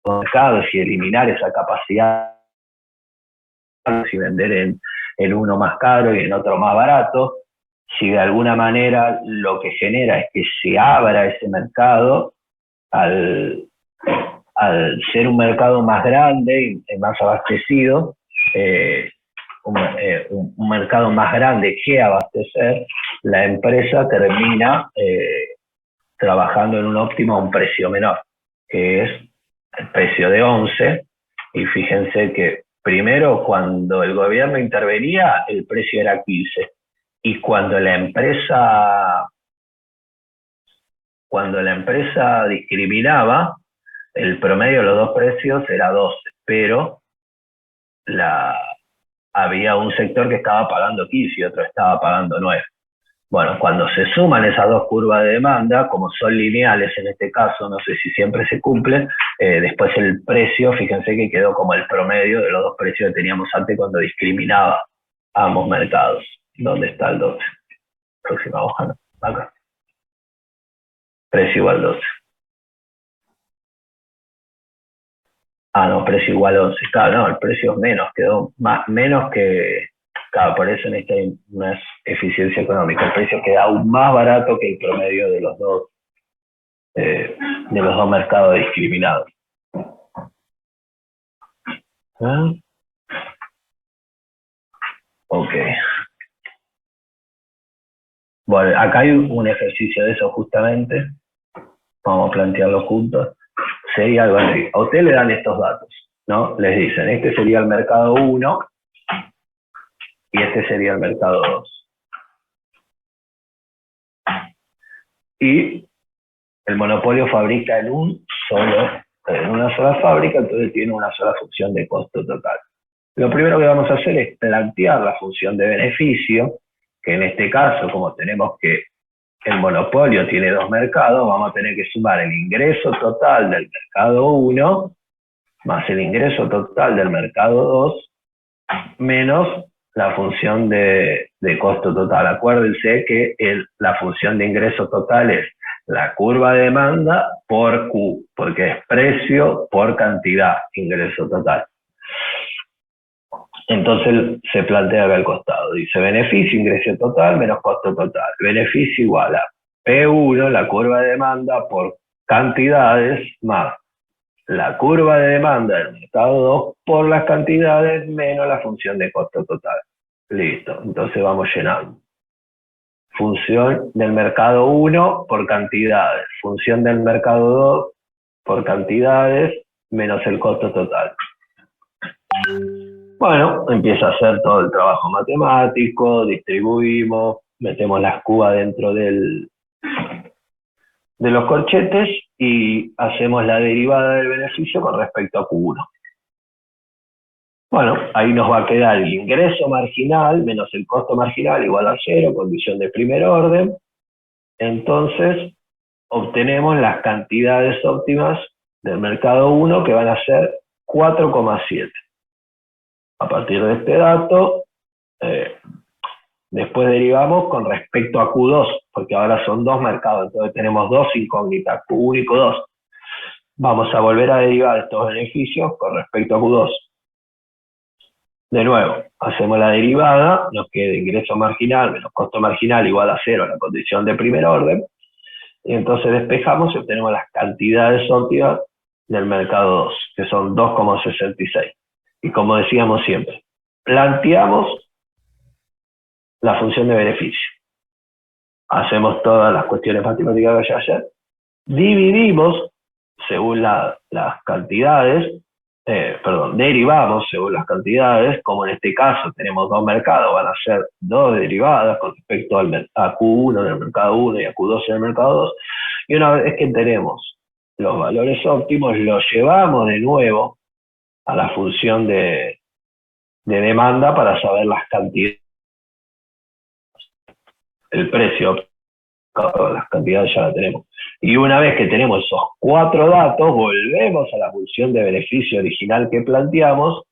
mercados y eliminar esa capacidad y vender en uno más caro y en otro más barato, si de alguna manera lo que genera es que se abra ese mercado al ser un mercado más grande y más abastecido, un mercado más grande que abastecer, la empresa termina trabajando en un óptimo a un precio menor, que es el precio de 11, y fíjense que primero cuando el gobierno intervenía el precio era 15, y cuando la empresa discriminaba, el promedio de los dos precios era 12, pero había un sector que estaba pagando 15 y otro estaba pagando 9. Bueno, cuando se suman esas dos curvas de demanda, como son lineales en este caso, no sé si siempre se cumple, después el precio, fíjense que quedó como el promedio de los dos precios que teníamos antes cuando discriminaba a ambos mercados. ¿Dónde está el 12? Próxima hoja, ¿no? Acá. Precio igual 12. Ah, no, precio igual 11. Claro, no, el precio es menos, quedó menos que... Claro, por eso necesita más eficiencia económica. El precio queda aún más barato que el promedio de los dos mercados discriminados. ¿Ah? Ok. Bueno, acá hay un ejercicio de eso justamente. Vamos a plantearlo juntos. Sería algo así. A usted le dan estos datos, ¿no? Les dicen, este sería el mercado 1 y este sería el mercado 2. Y el monopolio fabrica en una sola fábrica, entonces tiene una sola función de costo total. Lo primero que vamos a hacer es plantear la función de beneficio, que en este caso, como tenemos que el monopolio tiene dos mercados, vamos a tener que sumar el ingreso total del mercado 1 más el ingreso total del mercado 2 menos la función de costo total. Acuérdense que la función de ingreso total es la curva de demanda por Q, porque es precio por cantidad, ingreso total. Entonces se plantea acá al costado, dice beneficio, ingreso total menos costo total. Beneficio igual a P1, la curva de demanda, por cantidades, más la curva de demanda del mercado 2 por las cantidades menos la función de costo total. Listo, entonces vamos llenando. Función del mercado 1 por cantidades, función del mercado 2 por cantidades menos el costo total. Bueno, empieza a hacer todo el trabajo matemático, distribuimos, metemos las cubas dentro de los corchetes y hacemos la derivada del beneficio con respecto a Q1. Bueno, ahí nos va a quedar el ingreso marginal menos el costo marginal igual a 0, condición de primer orden. Entonces, obtenemos las cantidades óptimas del mercado 1 que van a ser 4,7. A partir de este dato, después derivamos con respecto a Q2, porque ahora son dos mercados, entonces tenemos dos incógnitas, Q1 y Q2. Vamos a volver a derivar estos beneficios con respecto a Q2. De nuevo, hacemos la derivada, nos queda ingreso marginal menos costo marginal igual a 0, la condición de primer orden, y entonces despejamos y obtenemos las cantidades óptimas del mercado 2, que son 2,66. Y como decíamos siempre, planteamos la función de beneficio. Hacemos todas las cuestiones matemáticas que ayer. Dividimos según las cantidades, derivamos según las cantidades, como en este caso tenemos dos mercados, van a ser dos derivadas con respecto a Q1 del mercado 1 y a Q2 del mercado 2. Y una vez que tenemos los valores óptimos, los llevamos de nuevo a la función de demanda para saber las cantidades, el precio, las cantidades ya las tenemos. Y una vez que tenemos esos cuatro datos, volvemos a la función de beneficio original que planteamos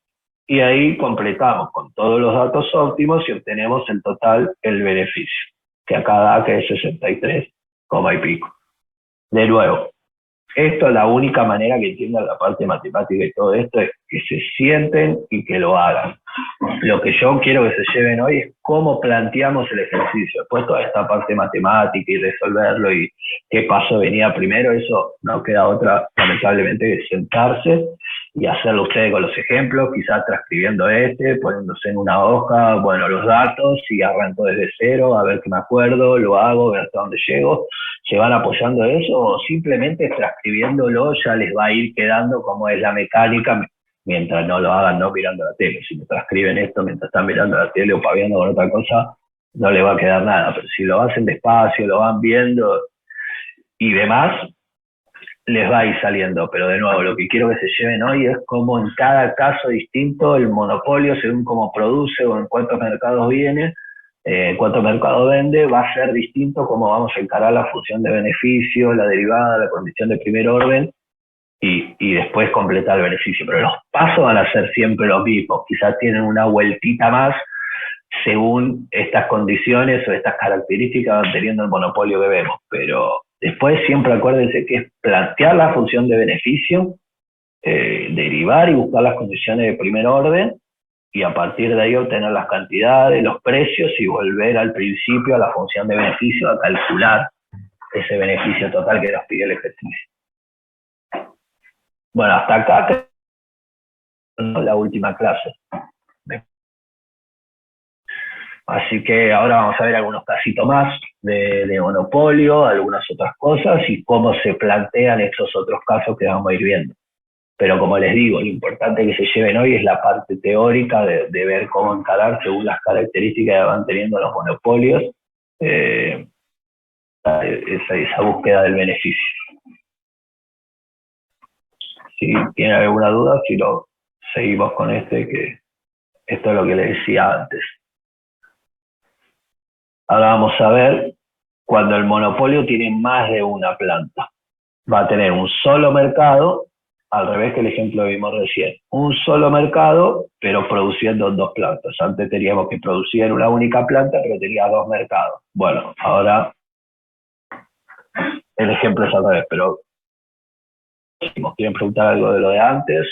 y ahí completamos con todos los datos óptimos y obtenemos el total, el beneficio, que acá da que es 63, y pico. De nuevo, esto es la única manera que entiendan la parte matemática y todo esto, es que se sienten y que lo hagan. Lo que yo quiero que se lleven hoy es cómo planteamos el ejercicio. Después toda esta parte matemática y resolverlo y qué paso venía primero, eso no queda otra, lamentablemente, que sentarse y hacerlo ustedes con los ejemplos, quizás transcribiendo poniéndose en una hoja, bueno, los datos, y arranco desde cero, a ver qué me acuerdo, lo hago, ver hasta dónde llego. ¿Se van apoyando eso o simplemente transcribiéndolo ya les va a ir quedando como es la mecánica? Mientras no lo hagan no mirando la tele. Si me transcriben esto mientras están mirando la tele o paviando con otra cosa, no le va a quedar nada. Pero si lo hacen despacio, lo van viendo y demás, les va a ir saliendo. Pero de nuevo, lo que quiero que se lleven hoy es cómo en cada caso distinto el monopolio, según cómo produce o en cuántos mercados viene, en cuántos mercados vende, va a ser distinto cómo vamos a encarar la función de beneficio, la derivada, la condición de primer orden, y después completar el beneficio. Pero los pasos van a ser siempre los mismos, quizás tienen una vueltita más según estas condiciones o estas características van teniendo el monopolio que vemos, pero después siempre acuérdense que es plantear la función de beneficio, derivar y buscar las condiciones de primer orden, y a partir de ahí obtener las cantidades, los precios y volver al principio a la función de beneficio a calcular ese beneficio total que nos pide el ejercicio. Bueno, hasta acá la última clase. Así que ahora vamos a ver algunos casitos más de monopolio, algunas otras cosas y cómo se plantean estos otros casos que vamos a ir viendo. Pero como les digo, lo importante que se lleven hoy es la parte teórica de ver cómo encarar según las características que van teniendo los monopolios, esa búsqueda del beneficio. Si tienen alguna duda, si lo seguimos con que esto es lo que les decía antes. Ahora vamos a ver cuando el monopolio tiene más de una planta. Va a tener un solo mercado, al revés que el ejemplo que vimos recién. Un solo mercado, pero produciendo en dos plantas. Antes teníamos que producir en una única planta, pero tenía dos mercados. Bueno, ahora el ejemplo es al revés, pero ¿quieren preguntar algo de lo de antes?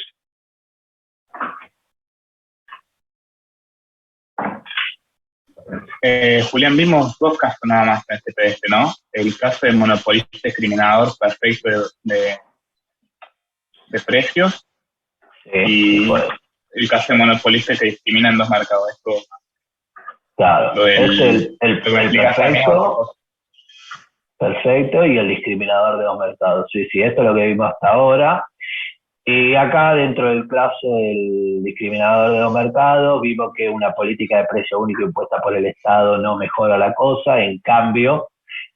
Julián, vimos dos casos nada más en este PDF, ¿no? El caso del monopolista discriminador perfecto de precios y bueno, el caso del monopolista que discrimina en dos mercados. Esto, claro, lo del, es el perfecto y el discriminador de dos mercados. Sí, esto es lo que vimos hasta ahora. Y acá dentro del plazo del discriminador de dos mercados vimos que una política de precio único impuesta por el Estado no mejora la cosa, en cambio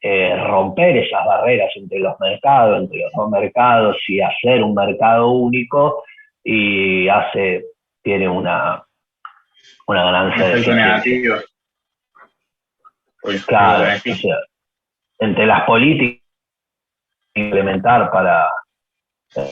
romper esas barreras entre los dos mercados y hacer un mercado único y tiene una ganancia de eficiencia. Claro, o sea, entre las políticas que implementar para la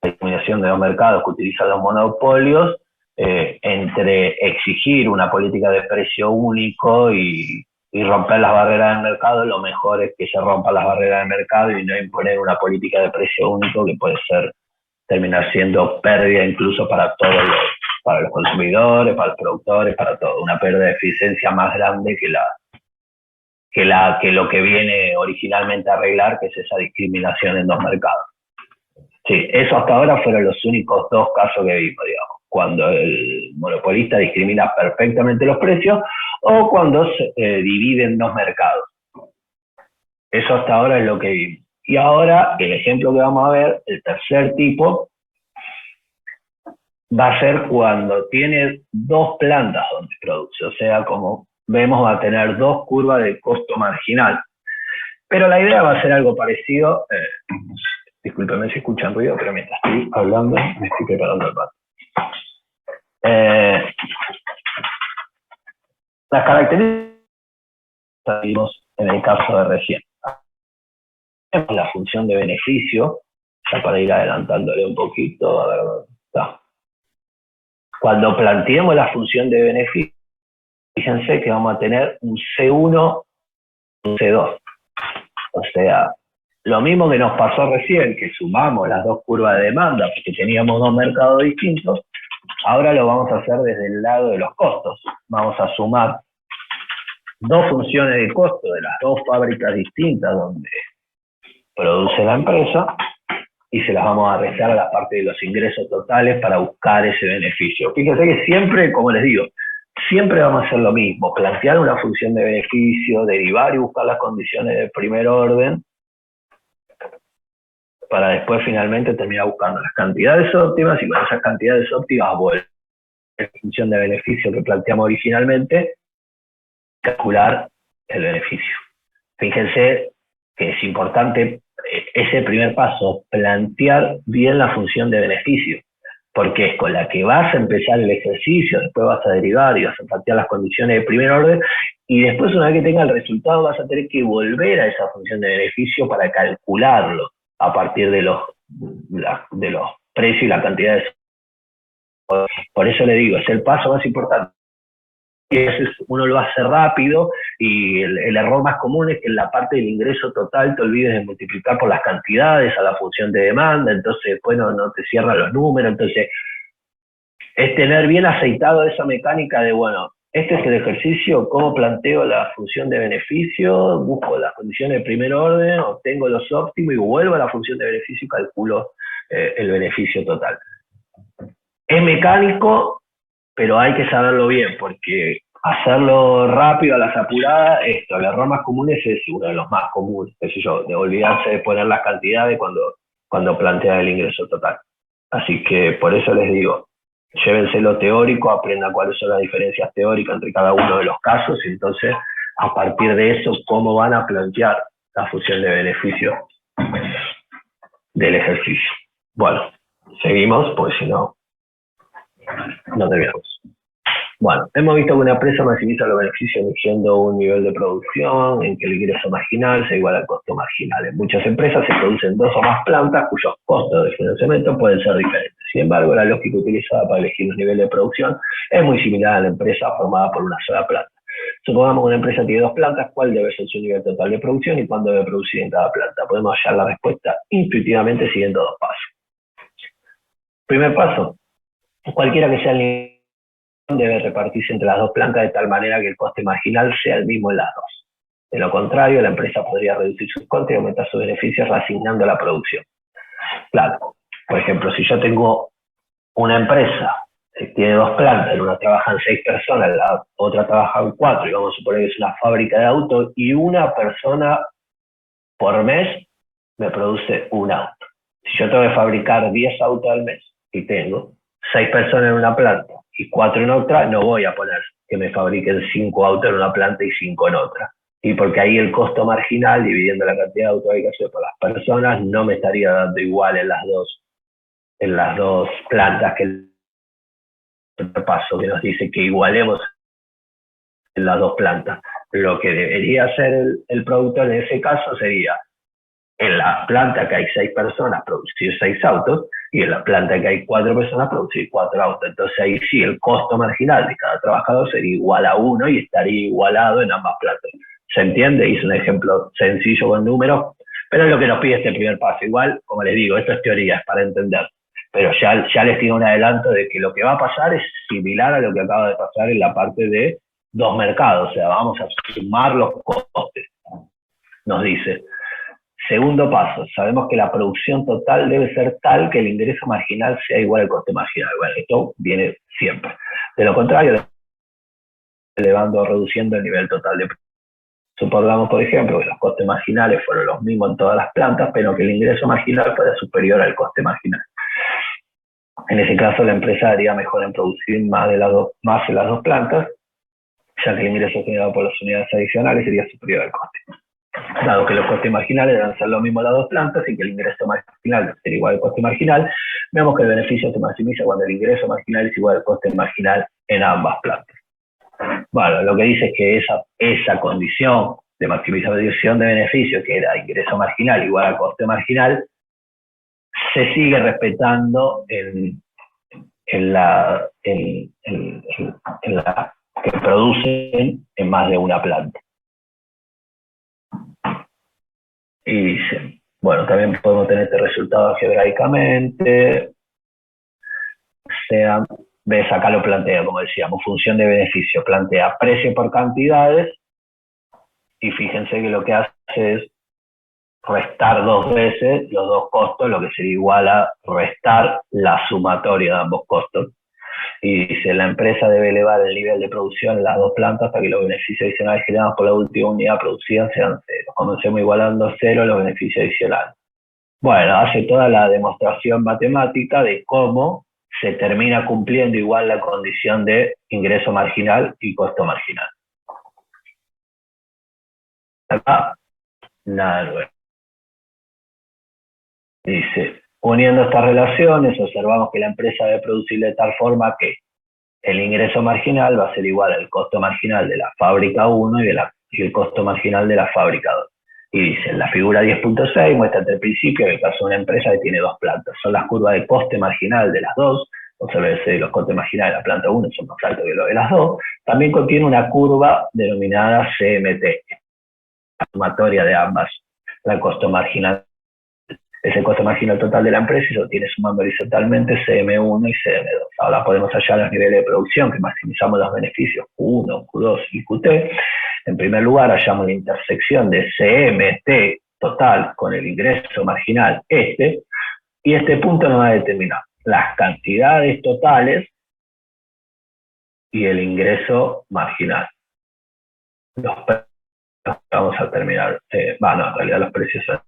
discriminación de dos mercados que utilizan los monopolios, entre exigir una política de precio único y romper las barreras del mercado, lo mejor es que se rompan las barreras del mercado y no imponer una política de precio único que puede terminar siendo pérdida incluso para para los consumidores, para los productores, para todo. Una pérdida de eficiencia más grande que lo que viene originalmente a arreglar, que es esa discriminación en dos mercados. Sí, eso hasta ahora fueron los únicos dos casos que vimos, digamos, cuando el monopolista discrimina perfectamente los precios o cuando se divide en dos mercados. Eso hasta ahora es lo que vimos. Y ahora el ejemplo que vamos a ver, el tercer tipo, va a ser cuando tiene dos plantas donde produce, o sea, como vemos va a tener dos curvas de costo marginal. Pero la idea va a ser algo parecido. Discúlpenme si escuchan ruido, pero mientras estoy hablando me estoy preparando el pan. Las características que vimos en el caso de recién. La función de beneficio, ya para ir adelantándole un poquito, a ver dónde está. Cuando planteemos la función de beneficio, fíjense que vamos a tener un C1, un C2. O sea, lo mismo que nos pasó recién, que sumamos las dos curvas de demanda, porque teníamos dos mercados distintos, Ahora lo vamos a hacer desde el lado de los costos. Vamos a sumar dos funciones de costo de las dos fábricas distintas donde produce la empresa y se las vamos a restar a la parte de los ingresos totales para buscar ese beneficio. Fíjense que siempre, como les digo, siempre vamos a hacer lo mismo, plantear una función de beneficio, derivar y buscar las condiciones de primer orden, para después finalmente terminar buscando las cantidades óptimas y con esas cantidades óptimas volver a la función de beneficio que planteamos originalmente, calcular el beneficio. Fíjense que es importante ese primer paso, plantear bien la función de beneficio, porque es con la que vas a empezar el ejercicio, después vas a derivar y vas a plantear las condiciones de primer orden, y después una vez que tenga el resultado vas a tener que volver a esa función de beneficio para calcularlo a partir de los precios y la cantidad de... Por eso le digo, es el paso más importante. Y a veces uno lo hace rápido y el error más común es que en la parte del ingreso total te olvides de multiplicar por las cantidades a la función de demanda, entonces después no te cierran los números. Entonces es tener bien aceitado esa mecánica de, bueno, este es el ejercicio, cómo planteo la función de beneficio, busco las condiciones de primer orden, obtengo los óptimos y vuelvo a la función de beneficio y calculo el beneficio total. Es mecánico, pero hay que saberlo bien, porque hacerlo rápido a las apuradas, el error más común es uno de los más comunes, qué sé yo, de olvidarse de poner las cantidades cuando plantea el ingreso total. Así que por eso les digo, llévense lo teórico, aprendan cuáles son las diferencias teóricas entre cada uno de los casos, y entonces a partir de eso, cómo van a plantear la función de beneficio del ejercicio. Bueno, seguimos, porque si no terminamos. Bueno, hemos visto que una empresa maximiza los beneficios eligiendo un nivel de producción en que el ingreso marginal sea igual al costo marginal. En muchas empresas se producen dos o más plantas cuyos costos de financiamiento pueden ser diferentes. Sin embargo, la lógica utilizada para elegir un nivel de producción es muy similar a la empresa formada por una sola planta. Supongamos que una empresa tiene dos plantas, ¿cuál debe ser su nivel total de producción y cuándo debe producir en cada planta? Podemos hallar la respuesta intuitivamente siguiendo dos pasos. Primer paso, cualquiera que sea el nivel debe repartirse entre las dos plantas de tal manera que el coste marginal sea el mismo en las dos. De lo contrario, la empresa podría reducir sus costes y aumentar sus beneficios reasignando la producción. Claro, por ejemplo, si yo tengo una empresa que tiene dos plantas, en una trabajan 6 personas, la otra trabajan 4, y vamos a suponer que es una fábrica de autos, y una persona por mes me produce un auto. Si yo tengo que fabricar 10 autos al mes y tengo 6 personas en una planta y 4 en otra, no voy a poner que me fabriquen 5 autos en una planta y 5 en otra. Y porque ahí el costo marginal, dividiendo la cantidad de autos que hay que hacer por las personas, no me estaría dando igual en las dos plantas, que el paso que nos dice que igualemos en las dos plantas. Lo que debería hacer el productor en ese caso sería, en la planta que hay 6 personas, producir 6 autos, y en la planta que hay 4 personas, producir 4 autos. Entonces ahí sí el costo marginal de cada trabajador sería igual a 1 y estaría igualado en ambas plantas. ¿Se entiende? Hice un ejemplo sencillo con números, pero es lo que nos pide este primer paso. Igual, como les digo, esto es teoría, es para entender. Pero ya les digo un adelanto de que lo que va a pasar es similar a lo que acaba de pasar en la parte de dos mercados. O sea, vamos a sumar los costes, nos dice. Segundo paso, sabemos que la producción total debe ser tal que el ingreso marginal sea igual al coste marginal. Bueno, esto viene siempre. De lo contrario, elevando o reduciendo el nivel total de producción. Supongamos, por ejemplo, que los costes marginales fueron los mismos en todas las plantas, pero que el ingreso marginal fuera superior al coste marginal. En ese caso, la empresa haría mejor en producir más en las dos plantas, ya que el ingreso generado por las unidades adicionales sería superior al coste. Dado que los costes marginales deben ser lo mismo en las dos plantas y que el ingreso marginal debe ser igual al coste marginal, vemos que el beneficio se maximiza cuando el ingreso marginal es igual al coste marginal en ambas plantas. Bueno, lo que dice es que esa condición de maximización de beneficio, que era ingreso marginal igual al coste marginal, se sigue respetando en la que producen en más de una planta. Y dice, bueno, también podemos tener este resultado algebraicamente, sea ves acá lo plantea, como decíamos, función de beneficio, plantea precio por cantidades, y fíjense que lo que hace es restar dos veces los dos costos, lo que sería igual a restar la sumatoria de ambos costos. Y dice, la empresa debe elevar el nivel de producción en las dos plantas hasta que los beneficios adicionales generados por la última unidad producida sean cero. Comencemos igualando cero los beneficios adicionales. Bueno, hace toda la demostración matemática de cómo se termina cumpliendo igual la condición de ingreso marginal y costo marginal. Acá, nada nuevo. Dice, uniendo estas relaciones, observamos que la empresa debe producir de tal forma que el ingreso marginal va a ser igual al costo marginal de la fábrica 1 y el costo marginal de la fábrica 2. Y dice, en la figura 10.6 muestra entre el principio el caso de una empresa que tiene dos plantas. Son las curvas de coste marginal de las dos. Observe, los costes marginales de la planta 1 son más altos que los de las dos. También contiene una curva denominada CMT, la sumatoria de ambas, la costo marginal. Es el costo marginal total de la empresa y se obtiene sumando horizontalmente CM1 y CM2. Ahora podemos hallar los niveles de producción que maximizamos los beneficios Q1, Q2 y QT. En primer lugar, hallamos la intersección de CMT total con el ingreso marginal y este punto nos va a determinar las cantidades totales y el ingreso marginal. Los precios vamos a terminar, en realidad los precios son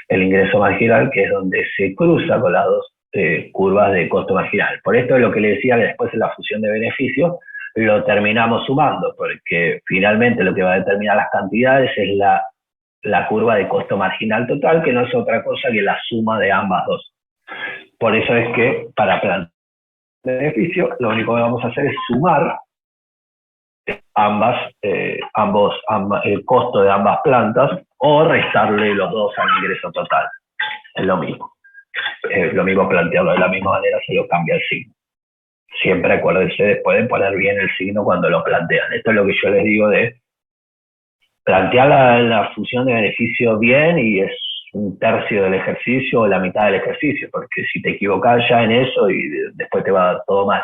el ingreso marginal, que es donde se cruza con las dos curvas de costo marginal. Por esto es lo que le decía que después en la función de beneficios lo terminamos sumando, porque finalmente lo que va a determinar las cantidades es la curva de costo marginal total, que no es otra cosa que la suma de ambas dos. Por eso es que para plantear el beneficio, lo único que vamos a hacer es sumar el costo de ambas plantas o restarle los dos al ingreso total. Es lo mismo. Es lo mismo plantearlo de la misma manera, se lo cambia el signo. Siempre acuérdense, pueden poner bien el signo cuando lo plantean. Esto es lo que yo les digo de plantear la función de beneficio bien y es un tercio del ejercicio o la mitad del ejercicio, porque si te equivocas ya en eso y después te va todo mal.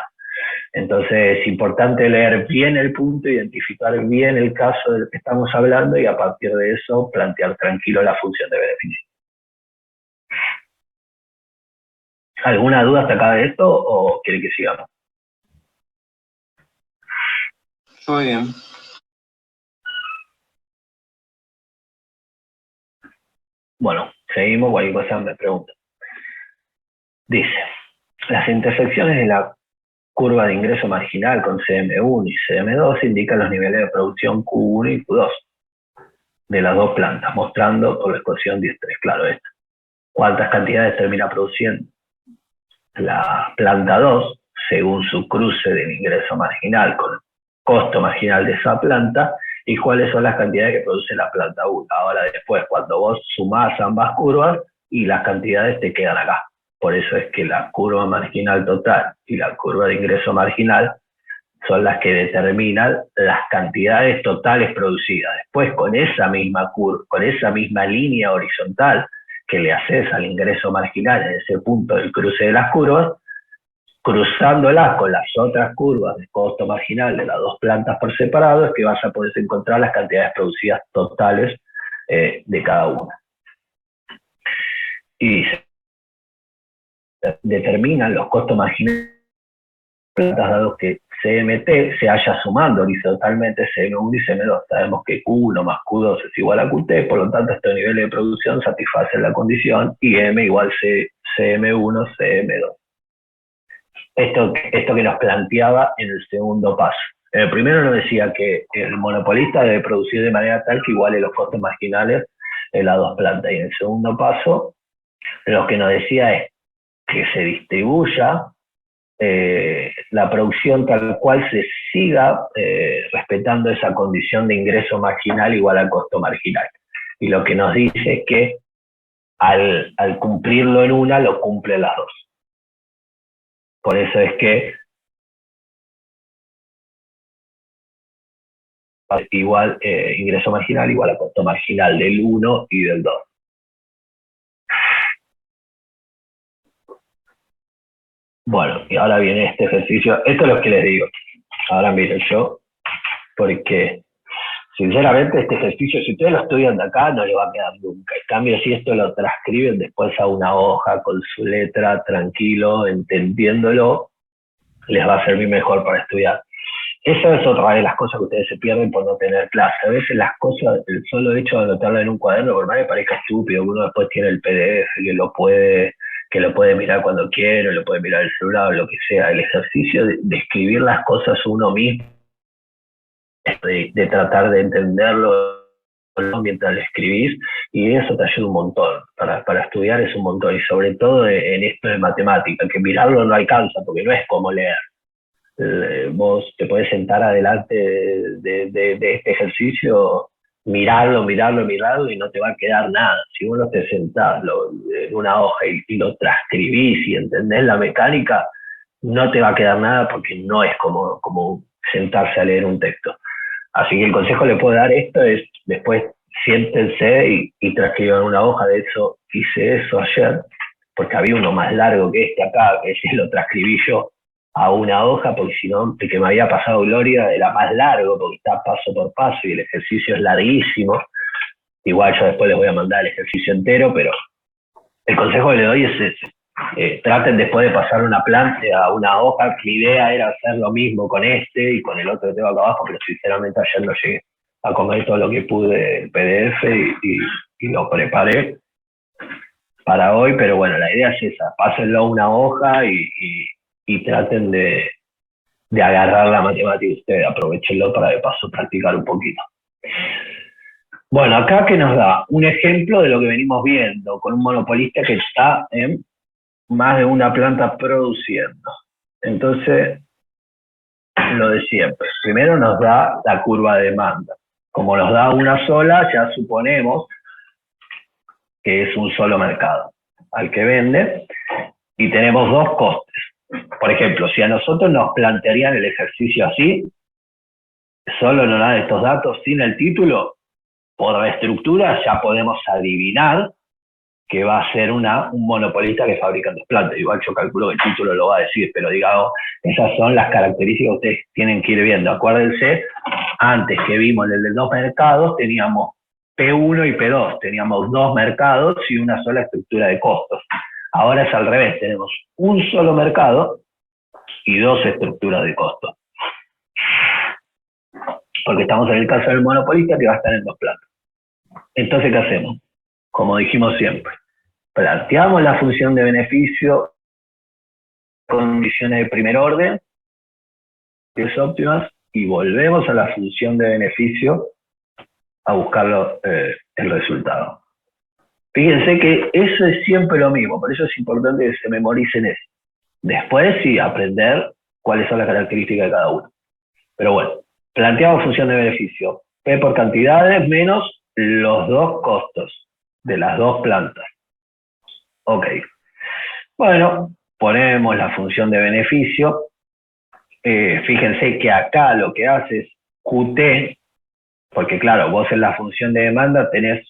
Entonces es importante leer bien el punto, identificar bien el caso del que estamos hablando y a partir de eso plantear tranquilo la función de beneficio. ¿Alguna duda hasta acá de esto o quiere que sigamos? Muy bien. Bueno, seguimos, cualquier cosa me pregunta. Dice, las intersecciones de la curva de ingreso marginal con CM1 y CM2 indican los niveles de producción Q1 y Q2 de las dos plantas, mostrando por la ecuación 10.3, claro, esta. ¿Cuántas cantidades termina produciendo la planta 2 según su cruce del ingreso marginal con el costo marginal de esa planta? ¿Y cuáles son las cantidades que produce la planta 1? Ahora después, cuando vos sumás ambas curvas y las cantidades te quedan acá. Por eso es que la curva marginal total y la curva de ingreso marginal son las que determinan las cantidades totales producidas. Después, con esa misma curva, con esa misma línea horizontal que le haces al ingreso marginal en ese punto del cruce de las curvas, cruzándolas con las otras curvas de costo marginal de las dos plantas por separado, es que vas a poder encontrar las cantidades producidas totales de cada una. Y determinan los costos marginales de las plantas, dado que CMT se haya sumando horizontalmente CM1 y CM2. Sabemos que Q1 más Q2 es igual a QT, por lo tanto estos niveles de producción satisfacen la condición y M igual CM1 CM2. Esto que nos planteaba en el segundo paso. En el primero nos decía que el monopolista debe producir de manera tal que iguale los costos marginales de las dos plantas. Y en el segundo paso, lo que nos decía es que se distribuya la producción tal cual se siga respetando esa condición de ingreso marginal igual al costo marginal. Y lo que nos dice es que al cumplirlo en una, lo cumple las dos. Por eso es que igual ingreso marginal igual a costo marginal del 1 y del 2. Bueno, y ahora viene este ejercicio. Esto es lo que les digo. Ahora miren yo, porque sinceramente este ejercicio, si ustedes lo estudian de acá, no le va a quedar nunca. En cambio, si esto lo transcriben después a una hoja con su letra, tranquilo, entendiéndolo, les va a servir mejor para estudiar. Esa es otra de las cosas que ustedes se pierden por no tener clase. A veces las cosas, el solo hecho de anotarlo en un cuaderno, por más que parezca estúpido, uno después tiene el PDF que lo puede mirar cuando quiere, lo puede mirar el celular, lo que sea. El ejercicio de escribir las cosas uno mismo, de tratar de entenderlo mientras lo escribís, y eso te ayuda un montón. Para estudiar es un montón, y sobre todo en esto de matemática, que mirarlo no alcanza, porque no es como leer. Vos te podés sentar adelante de este ejercicio, mirarlo y no te va a quedar nada. Si vos no te sentás en una hoja y lo transcribís y entendés la mecánica, no te va a quedar nada, porque no es como sentarse a leer un texto. Así que el consejo que le puedo dar esto es, después siéntense y transcriban una hoja. De eso hice eso ayer, porque había uno más largo que este acá, que ese lo transcribí yo a una hoja, porque si no, el que me había pasado Gloria era más largo, porque está paso por paso y el ejercicio es larguísimo. Igual yo después les voy a mandar el ejercicio entero, pero el consejo que le doy es ese. Traten después de pasar una planta a una hoja. Mi idea era hacer lo mismo con este y con el otro que tengo acá abajo, pero sinceramente ayer no llegué a comer todo lo que pude el PDF y lo preparé para hoy, pero bueno, la idea es esa: pásenlo a una hoja y traten de agarrar la matemática ustedes, aprovechenlo para de paso practicar un poquito. Bueno, acá que nos da un ejemplo de lo que venimos viendo, con un monopolista que está en más de una planta produciendo. Entonces, lo de siempre. Primero nos da la curva de demanda. Como nos da una sola, ya suponemos que es un solo mercado al que vende, y tenemos dos costes. Por ejemplo, si a nosotros nos plantearían el ejercicio así, solo nos dan estos datos sin el título, por la estructura ya podemos adivinar que va a ser un monopolista que fabrica en dos plantas. Igual yo calculo que el título lo va a decir, pero digamos, esas son las características que ustedes tienen que ir viendo. Acuérdense, antes que vimos el de dos mercados, teníamos P1 y P2, teníamos dos mercados y una sola estructura de costos. Ahora es al revés, tenemos un solo mercado y dos estructuras de costos. Porque estamos en el caso del monopolista, que va a estar en dos plantas. Entonces, ¿qué hacemos? Como dijimos siempre, planteamos la función de beneficio con condiciones de primer orden, que es óptimas, y volvemos a la función de beneficio a buscar el resultado. Fíjense que eso es siempre lo mismo, por eso es importante que se memoricen eso. Después sí, aprender cuáles son las características de cada uno. Pero bueno, planteamos función de beneficio. P por cantidades menos los dos costos de las dos plantas. Ok. Bueno, ponemos la función de beneficio. Fíjense que acá lo que hace es QT, porque claro, vos en la función de demanda tenés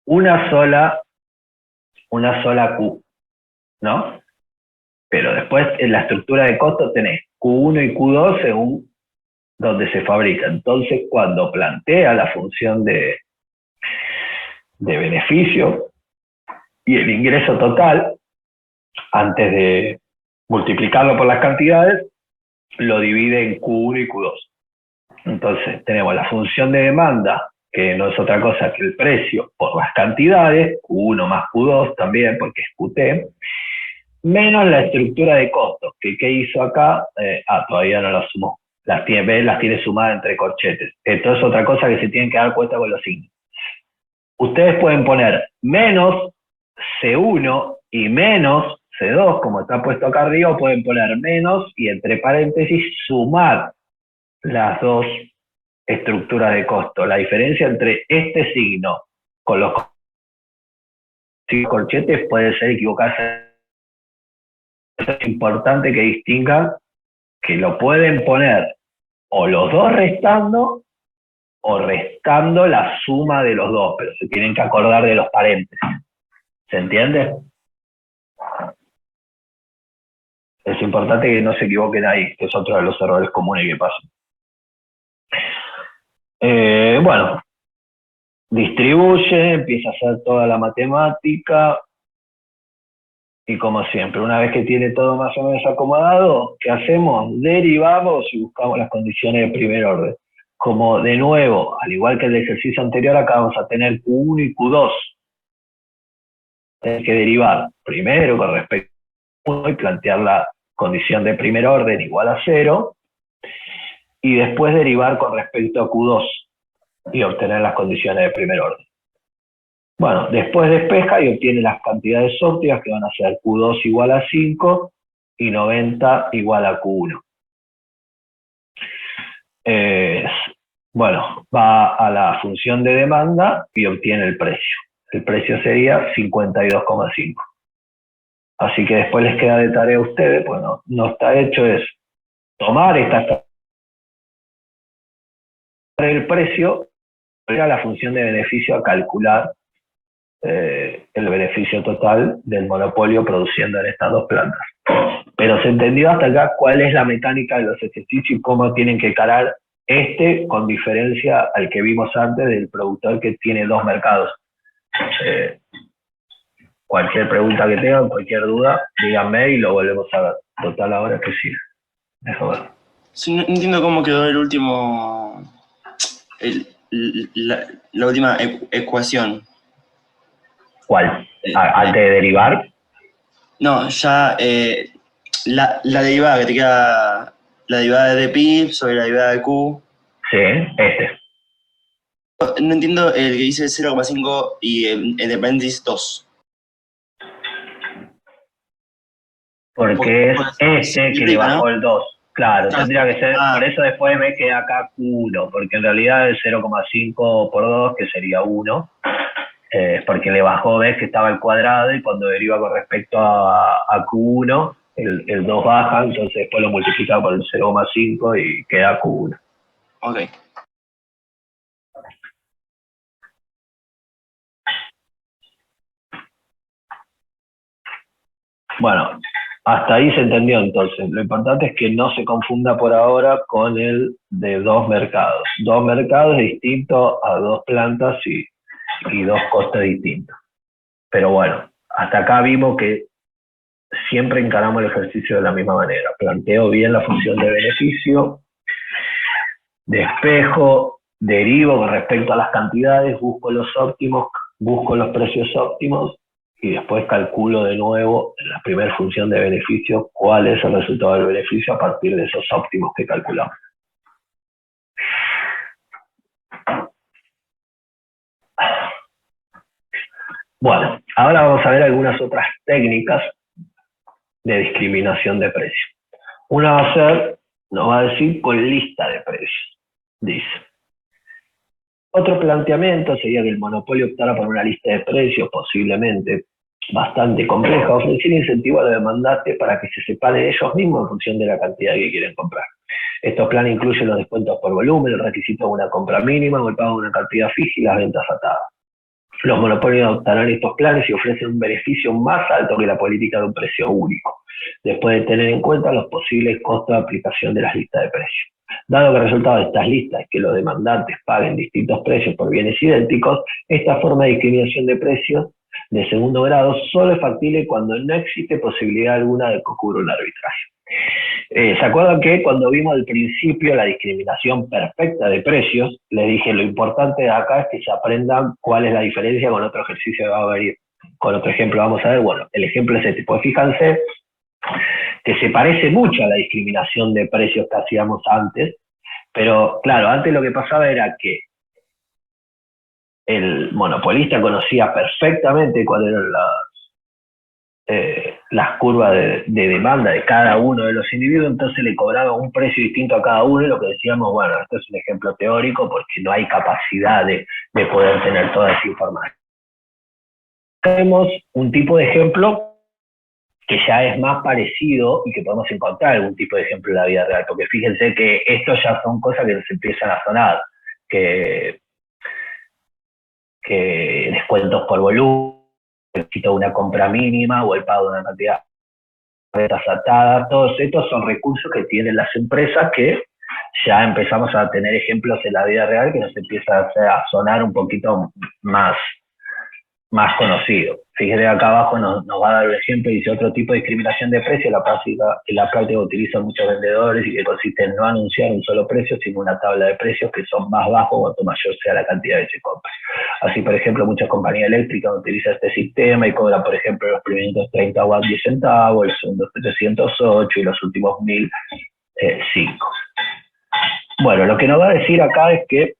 una sola Q, ¿no? Pero después en la estructura de costos tenés Q1 y Q2 según donde se fabrica. Entonces, cuando plantea la función de beneficio y el ingreso total, antes de multiplicarlo por las cantidades, lo divide en Q1 y Q2. Entonces, tenemos la función de demanda, que no es otra cosa que el precio por las cantidades, Q1 más Q2 también, porque es QT, menos la estructura de costos, que ¿qué hizo acá? Todavía no las sumó. Las tiene sumadas entre corchetes. Esto es otra cosa que se tienen que dar cuenta con los signos. Ustedes pueden poner menos C1 y menos C2, como está puesto acá arriba, o pueden poner menos y entre paréntesis sumar las dos estructuras de costo. La diferencia entre este signo con los corchetes puede ser equivocarse. Es importante que distingan que lo pueden poner o los dos restando o restando la suma de los dos, pero se tienen que acordar de los paréntesis. ¿Se entiende? Es importante que no se equivoquen ahí, que es otro de los errores comunes que pasan. Bueno, distribuye, empieza a hacer toda la matemática y como siempre, una vez que tiene todo más o menos acomodado, ¿qué hacemos? Derivamos y buscamos las condiciones de primer orden. Como de nuevo, al igual que el ejercicio anterior, acá vamos a tener Q1 y Q2. Hay que derivar primero con respecto a 1 y plantear la condición de primer orden igual a 0, y después derivar con respecto a Q2 y obtener las condiciones de primer orden. Bueno, después despeja y obtiene las cantidades óptimas que van a ser Q2 igual a 5 y 90 igual a Q1. Bueno, va a la función de demanda y obtiene el precio. El precio sería 52,5. Así que después les queda de tarea a ustedes, pues no está hecho, es tomar el precio, ir a la función de beneficio a calcular el beneficio total del monopolio produciendo en estas dos plantas. Pero se entendió hasta acá cuál es la mecánica de los ejercicios y cómo tienen que encarar con diferencia al que vimos antes del productor que tiene dos mercados. Cualquier pregunta que tengan, cualquier duda, díganme y lo volvemos a ver. Total, ahora que sí. Eso va. Sí, no entiendo cómo quedó el último. La última ecuación. ¿Cuál? ¿Antes de derivar? No, ya la derivada que te queda, la derivada de pi sobre la derivada de q. Sí, No entiendo el que dice 0,5 y el de paréntesis 2. Porque es que le bajó el 2. Claro, tendría que ser, por eso después me queda acá Q1, porque en realidad es 0,5 por 2, que sería 1, porque le bajó, ves que estaba al cuadrado y cuando deriva con respecto a Q1, el 2 baja, entonces después lo multiplica por el 0,5 y queda Q1. Ok. Bueno, hasta ahí se entendió entonces. Lo importante es que no se confunda por ahora con el de dos mercados. Dos mercados distintos a dos plantas y dos costes distintos. Pero bueno, hasta acá vimos que siempre encaramos el ejercicio de la misma manera. Planteo bien la función de beneficio, despejo, derivo con respecto a las cantidades, busco los óptimos, busco los precios óptimos y después calculo de nuevo en la primera función de beneficio cuál es el resultado del beneficio a partir de esos óptimos que calculamos. Bueno, ahora vamos a ver algunas otras técnicas de discriminación de precios. Una va a ser, nos va a decir con lista de precios, dice. Otro planteamiento sería que el monopolio optara por una lista de precios, posiblemente bastante compleja, ofreciendo incentivo a los demandantes para que se separen ellos mismos en función de la cantidad que quieren comprar. Estos planes incluyen los descuentos por volumen, el requisito de una compra mínima o el pago de una cantidad fija y las ventas atadas. Los monopolios adoptarán estos planes y ofrecen un beneficio más alto que la política de un precio único, después de tener en cuenta los posibles costos de aplicación de las listas de precios. Dado que el resultado de estas listas es que los demandantes paguen distintos precios por bienes idénticos, esta forma de discriminación de precios de segundo grado solo es factible cuando no existe posibilidad alguna de que ocurra un arbitraje. ¿Se acuerdan que cuando vimos al principio la discriminación perfecta de precios, les dije lo importante de acá es que se aprendan cuál es la diferencia con otro ejercicio que va a venir? Con otro ejemplo vamos a ver, bueno, el ejemplo es este, pues fíjense que se parece mucho a la discriminación de precios que hacíamos antes, pero claro, antes lo que pasaba era que el monopolista conocía perfectamente cuáles eran las curvas de demanda de cada uno de los individuos, entonces le cobraba un precio distinto a cada uno y lo que decíamos, bueno, esto es un ejemplo teórico porque no hay capacidad de poder tener toda esa información. Tenemos un tipo de ejemplo que ya es más parecido y que podemos encontrar algún tipo de ejemplo en la vida real, porque fíjense que esto ya son cosas que nos empiezan a sonar, que descuentos por volumen, una compra mínima o el pago de una cantidad rentas atadas, todos estos son recursos que tienen las empresas que ya empezamos a tener ejemplos en la vida real que nos empieza a sonar un poquito más conocido. Fíjate acá abajo nos va a dar un ejemplo, dice otro tipo de discriminación de precio, en la práctica utilizan muchos vendedores y que consiste en no anunciar un solo precio, sino una tabla de precios que son más bajos cuanto mayor sea la cantidad que se compre. Así, por ejemplo, muchas compañías eléctricas utilizan este sistema y cobran, por ejemplo, los primeros 30 watts 10 centavos, el segundo 708 y los últimos 1000, 5. Bueno, lo que nos va a decir acá es que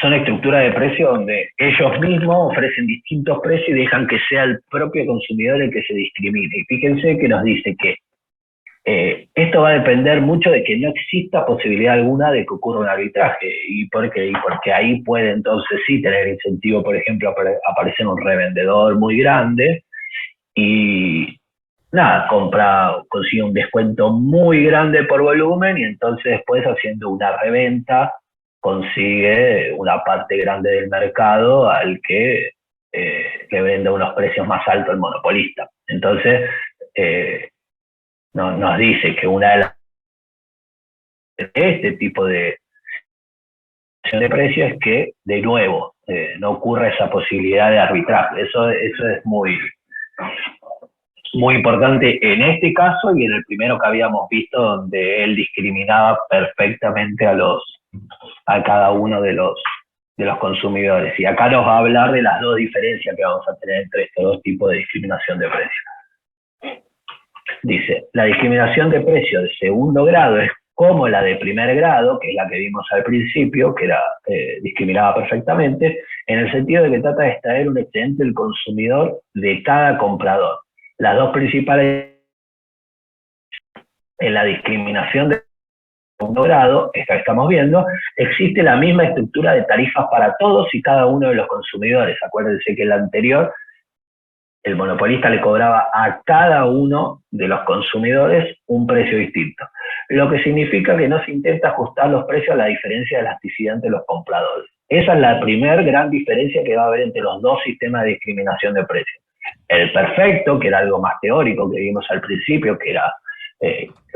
son estructuras de precio donde ellos mismos ofrecen distintos precios y dejan que sea el propio consumidor el que se discrimine. Y fíjense que nos dice que esto va a depender mucho de que no exista posibilidad alguna de que ocurra un arbitraje. ¿Y por qué? Porque ahí puede entonces sí tener incentivo, por ejemplo, aparecer un revendedor muy grande y nada, consigue un descuento muy grande por volumen y entonces después haciendo una reventa consigue una parte grande del mercado al que le vende unos precios más altos el monopolista. Entonces, nos dice que una de las este tipo de precios es que, de nuevo, no ocurra esa posibilidad de arbitraje. Eso es muy importante en este caso y en el primero que habíamos visto donde él discriminaba perfectamente a cada uno de los consumidores. Y acá nos va a hablar de las dos diferencias que vamos a tener entre estos dos tipos de discriminación de precios. Dice, la discriminación de precios de segundo grado es como la de primer grado, que es la que vimos al principio, que era discriminaba perfectamente, en el sentido de que trata de extraer un excedente del consumidor de cada comprador. Las dos principales en la discriminación de segundo grado, esta que estamos viendo, existe la misma estructura de tarifas para todos y cada uno de los consumidores. Acuérdense que el anterior, el monopolista le cobraba a cada uno de los consumidores un precio distinto, lo que significa que no se intenta ajustar los precios a la diferencia de elasticidad entre los compradores. Esa es la primera gran diferencia que va a haber entre los dos sistemas de discriminación de precios. El perfecto, que era algo más teórico que vimos al principio, que era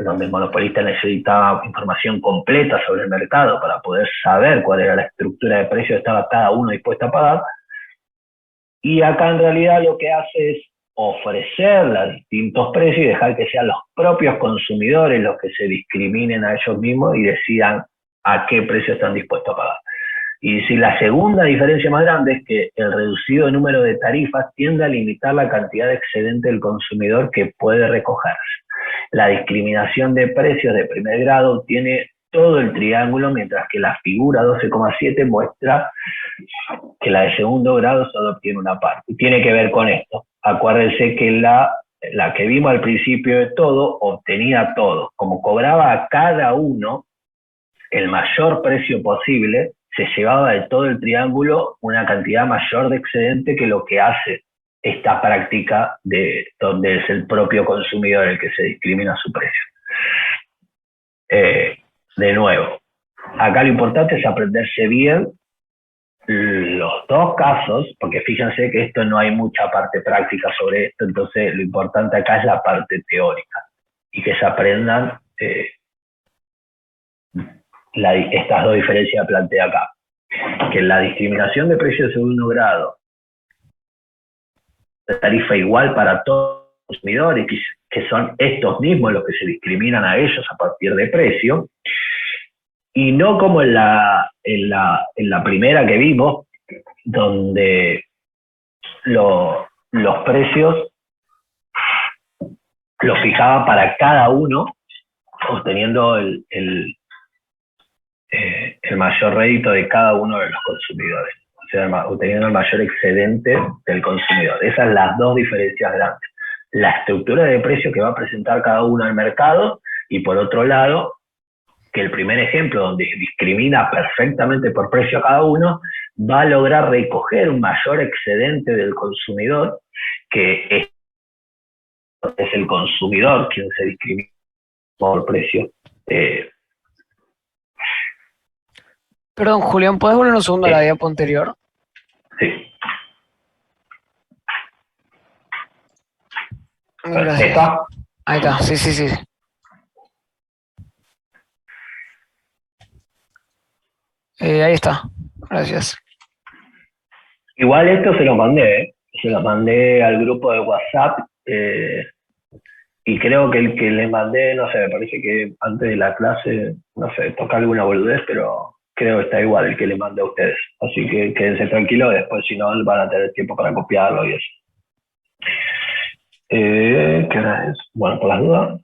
donde el monopolista necesitaba información completa sobre el mercado para poder saber cuál era la estructura de precios que estaba cada uno dispuesto a pagar. Y acá en realidad lo que hace es ofrecer los distintos precios y dejar que sean los propios consumidores los que se discriminen a ellos mismos y decidan a qué precio están dispuestos a pagar. Y si la segunda diferencia más grande es que el reducido número de tarifas tiende a limitar la cantidad de excedente del consumidor que puede recogerse. La discriminación de precios de primer grado tiene todo el triángulo, mientras que la figura 12,7 muestra que la de segundo grado solo obtiene una parte. Y tiene que ver con esto. Acuérdense que la que vimos al principio de todo obtenía todo. Como cobraba a cada uno el mayor precio posible, se llevaba de todo el triángulo una cantidad mayor de excedente que lo que hace esta práctica de donde es el propio consumidor el que se discrimina su precio. De nuevo, acá lo importante es aprenderse bien los dos casos, porque fíjense que esto no hay mucha parte práctica sobre esto, entonces lo importante acá es la parte teórica y que se aprendan estas dos diferencias que plantea acá. Que la discriminación de precios de segundo grado, la tarifa igual para todos los consumidores, que son estos mismos los que se discriminan a ellos a partir de precio, y no como en la primera que vimos, donde los precios los fijaba para cada uno, obteniendo el mayor rédito de cada uno de los consumidores, o sea, obteniendo el mayor excedente del consumidor. Esas son las dos diferencias grandes. La estructura de precio que va a presentar cada uno al mercado y por otro lado, que el primer ejemplo donde discrimina perfectamente por precio a cada uno, va a lograr recoger un mayor excedente del consumidor, que es el consumidor quien se discrimina por precio. Perdón, Julián, ¿puedes volver un segundo a la diapo anterior? Sí. Gracias. ¿Está? Ahí está, sí, sí, sí. Ahí está. Gracias. Igual esto se lo mandé, ¿eh? Se lo mandé al grupo de WhatsApp y creo que el que le mandé, no sé, me parece que antes de la clase, no sé, toca alguna boludez, pero creo que está igual el que le mandé a ustedes. Así que quédense tranquilos, después si no van a tener tiempo para copiarlo y eso. ¿Qué hora es? Bueno, por las dudas,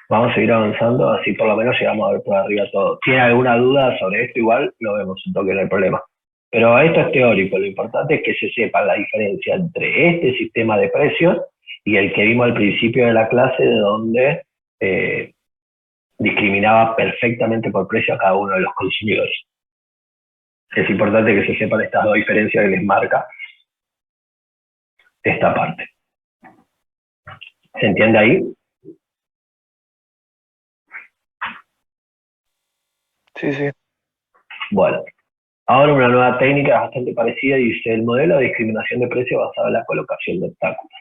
vamos a seguir avanzando, así por lo menos llegamos a ver por arriba todo. ¿Tiene alguna duda sobre esto? Igual lo vemos un toque, no hay problema. Pero esto es teórico, lo importante es que se sepa la diferencia entre este sistema de precios y el que vimos al principio de la clase, de donde discriminaba perfectamente por precio a cada uno de los consumidores. Es importante que se sepan estas dos diferencias que les marca esta parte. ¿Se entiende ahí? Sí, sí. Bueno, ahora una nueva técnica bastante parecida, dice el modelo de discriminación de precios basado en la colocación de obstáculos.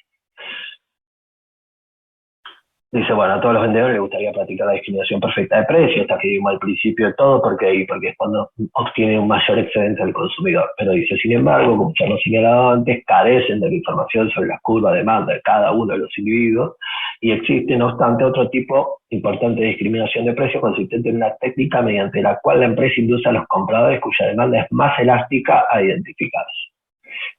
Dice, bueno, a todos los vendedores les gustaría practicar la discriminación perfecta de precios, hasta que vimos al principio de todo, porque es cuando obtiene un mayor excedente al consumidor. Pero dice, sin embargo, como ya hemos señalado antes, carecen de la información sobre la curva de demanda de cada uno de los individuos, y existe, no obstante, otro tipo importante de discriminación de precios consistente en una técnica mediante la cual la empresa induce a los compradores cuya demanda es más elástica a identificarse.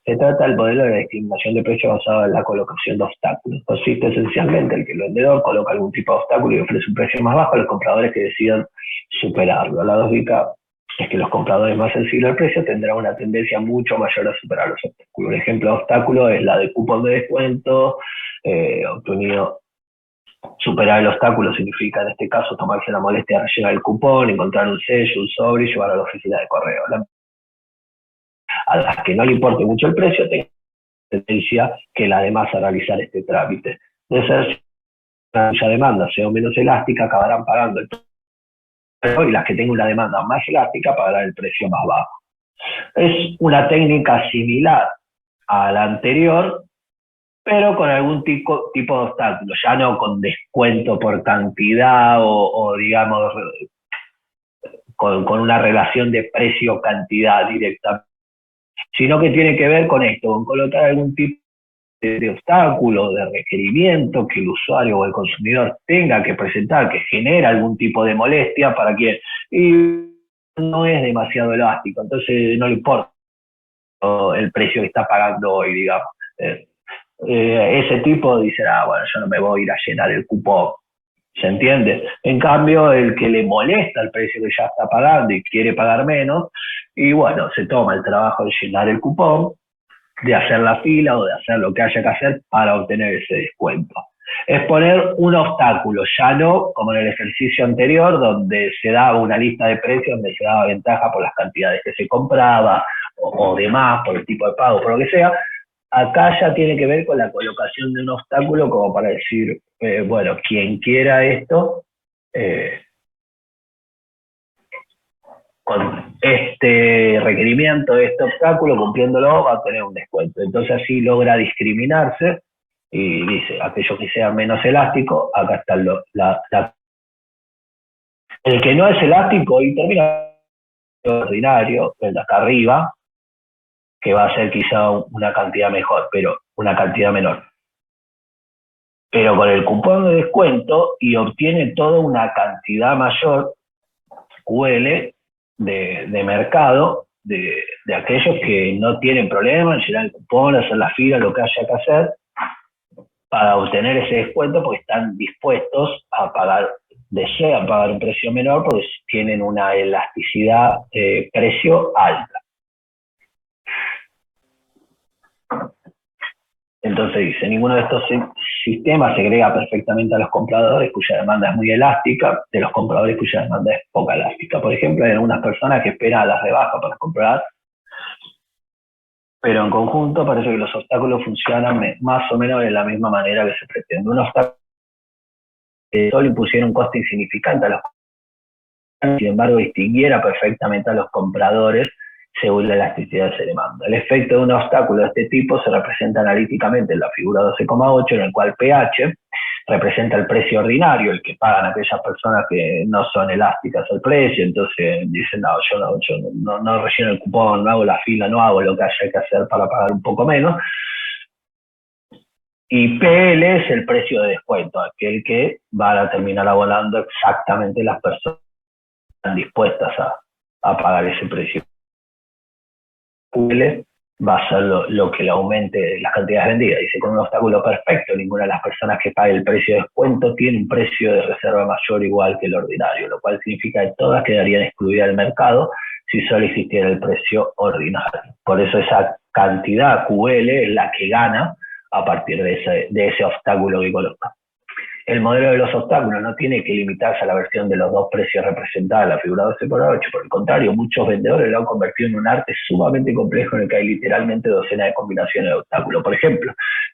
Se trata del modelo de la discriminación de precios basado en la colocación de obstáculos. Consiste esencialmente en que el vendedor coloca algún tipo de obstáculo y ofrece un precio más bajo a los compradores que decidan superarlo. La lógica es que los compradores más sensibles al precio tendrán una tendencia mucho mayor a superar los obstáculos. Un ejemplo de obstáculo es la de cupón de descuento, obtenido. Superar el obstáculo significa, en este caso, tomarse la molestia de rellenar el cupón, encontrar un sello, un sobre y llevar a la oficina de correo. A las que no le importe mucho el precio, tengan tendencia que la demás a realizar este trámite. De ser cuya demanda sea menos elástica, acabarán pagando el precio, y las que tengan una demanda más elástica pagarán el precio más bajo. Es una técnica similar a la anterior, pero con algún tipo de obstáculo, ya no con descuento por cantidad o digamos, con una relación de precio-cantidad directa, sino que tiene que ver con esto, con colocar algún tipo de obstáculo, de requerimiento que el usuario o el consumidor tenga que presentar, que genera algún tipo de molestia para quien, y no es demasiado elástico, entonces no le importa el precio que está pagando hoy, digamos. Ese tipo dice, bueno, yo no me voy a ir a llenar el cupón, ¿se entiende? En cambio, el que le molesta el precio que ya está pagando y quiere pagar menos, y bueno, se toma el trabajo de llenar el cupón, de hacer la fila o de hacer lo que haya que hacer para obtener ese descuento. Es poner un obstáculo, ya no como en el ejercicio anterior, donde se daba una lista de precios, donde se daba ventaja por las cantidades que se compraba o demás, por el tipo de pago, por lo que sea. Acá ya tiene que ver con la colocación de un obstáculo como para decir, bueno, quien quiera esto, con este requerimiento, este obstáculo, cumpliéndolo, va a tener un descuento. Entonces así logra discriminarse y dice, aquello que sea menos elástico, acá está el que no es elástico y termina ordinario, el de acá arriba, que va a ser quizá una cantidad mejor, pero una cantidad menor. Pero con el cupón de descuento y obtiene toda una cantidad mayor, QL, de mercado, de aquellos que no tienen problema en llenar el cupón, hacer la fila, lo que haya que hacer, para obtener ese descuento, porque están dispuestos a pagar, desean pagar un precio menor, porque tienen una elasticidad de precio alta. Entonces dice, ninguno de estos sistemas segrega perfectamente a los compradores cuya demanda es muy elástica de los compradores cuya demanda es poca elástica. Por ejemplo, hay algunas personas que esperan a las rebajas para comprar, pero en conjunto parece que los obstáculos funcionan más o menos de la misma manera que se pretende. Un obstáculo solo impusiera un coste insignificante a los compradores, sin embargo distinguiera perfectamente a los compradores según la elasticidad de esa demanda. El efecto de un obstáculo de este tipo se representa analíticamente en la figura 12,8, en el cual pH representa el precio ordinario, el que pagan aquellas personas que no son elásticas al precio, entonces dicen, no, yo no relleno el cupón, no hago la fila, no hago lo que haya que hacer para pagar un poco menos. Y PL es el precio de descuento, aquel que van a terminar abonando exactamente las personas que están dispuestas a pagar ese precio. QL va a ser lo que le aumente las cantidades vendidas. Dice, con un obstáculo perfecto, ninguna de las personas que pague el precio de descuento tiene un precio de reserva mayor o igual que el ordinario, lo cual significa que todas quedarían excluidas del mercado si solo existiera el precio ordinario. Por eso esa cantidad QL es la que gana a partir de ese obstáculo que coloca. El modelo de los obstáculos no tiene que limitarse a la versión de los dos precios representados en la figura 12,8. Por el contrario, muchos vendedores lo han convertido en un arte sumamente complejo en el que hay literalmente docenas de combinaciones de obstáculos. Por ejemplo,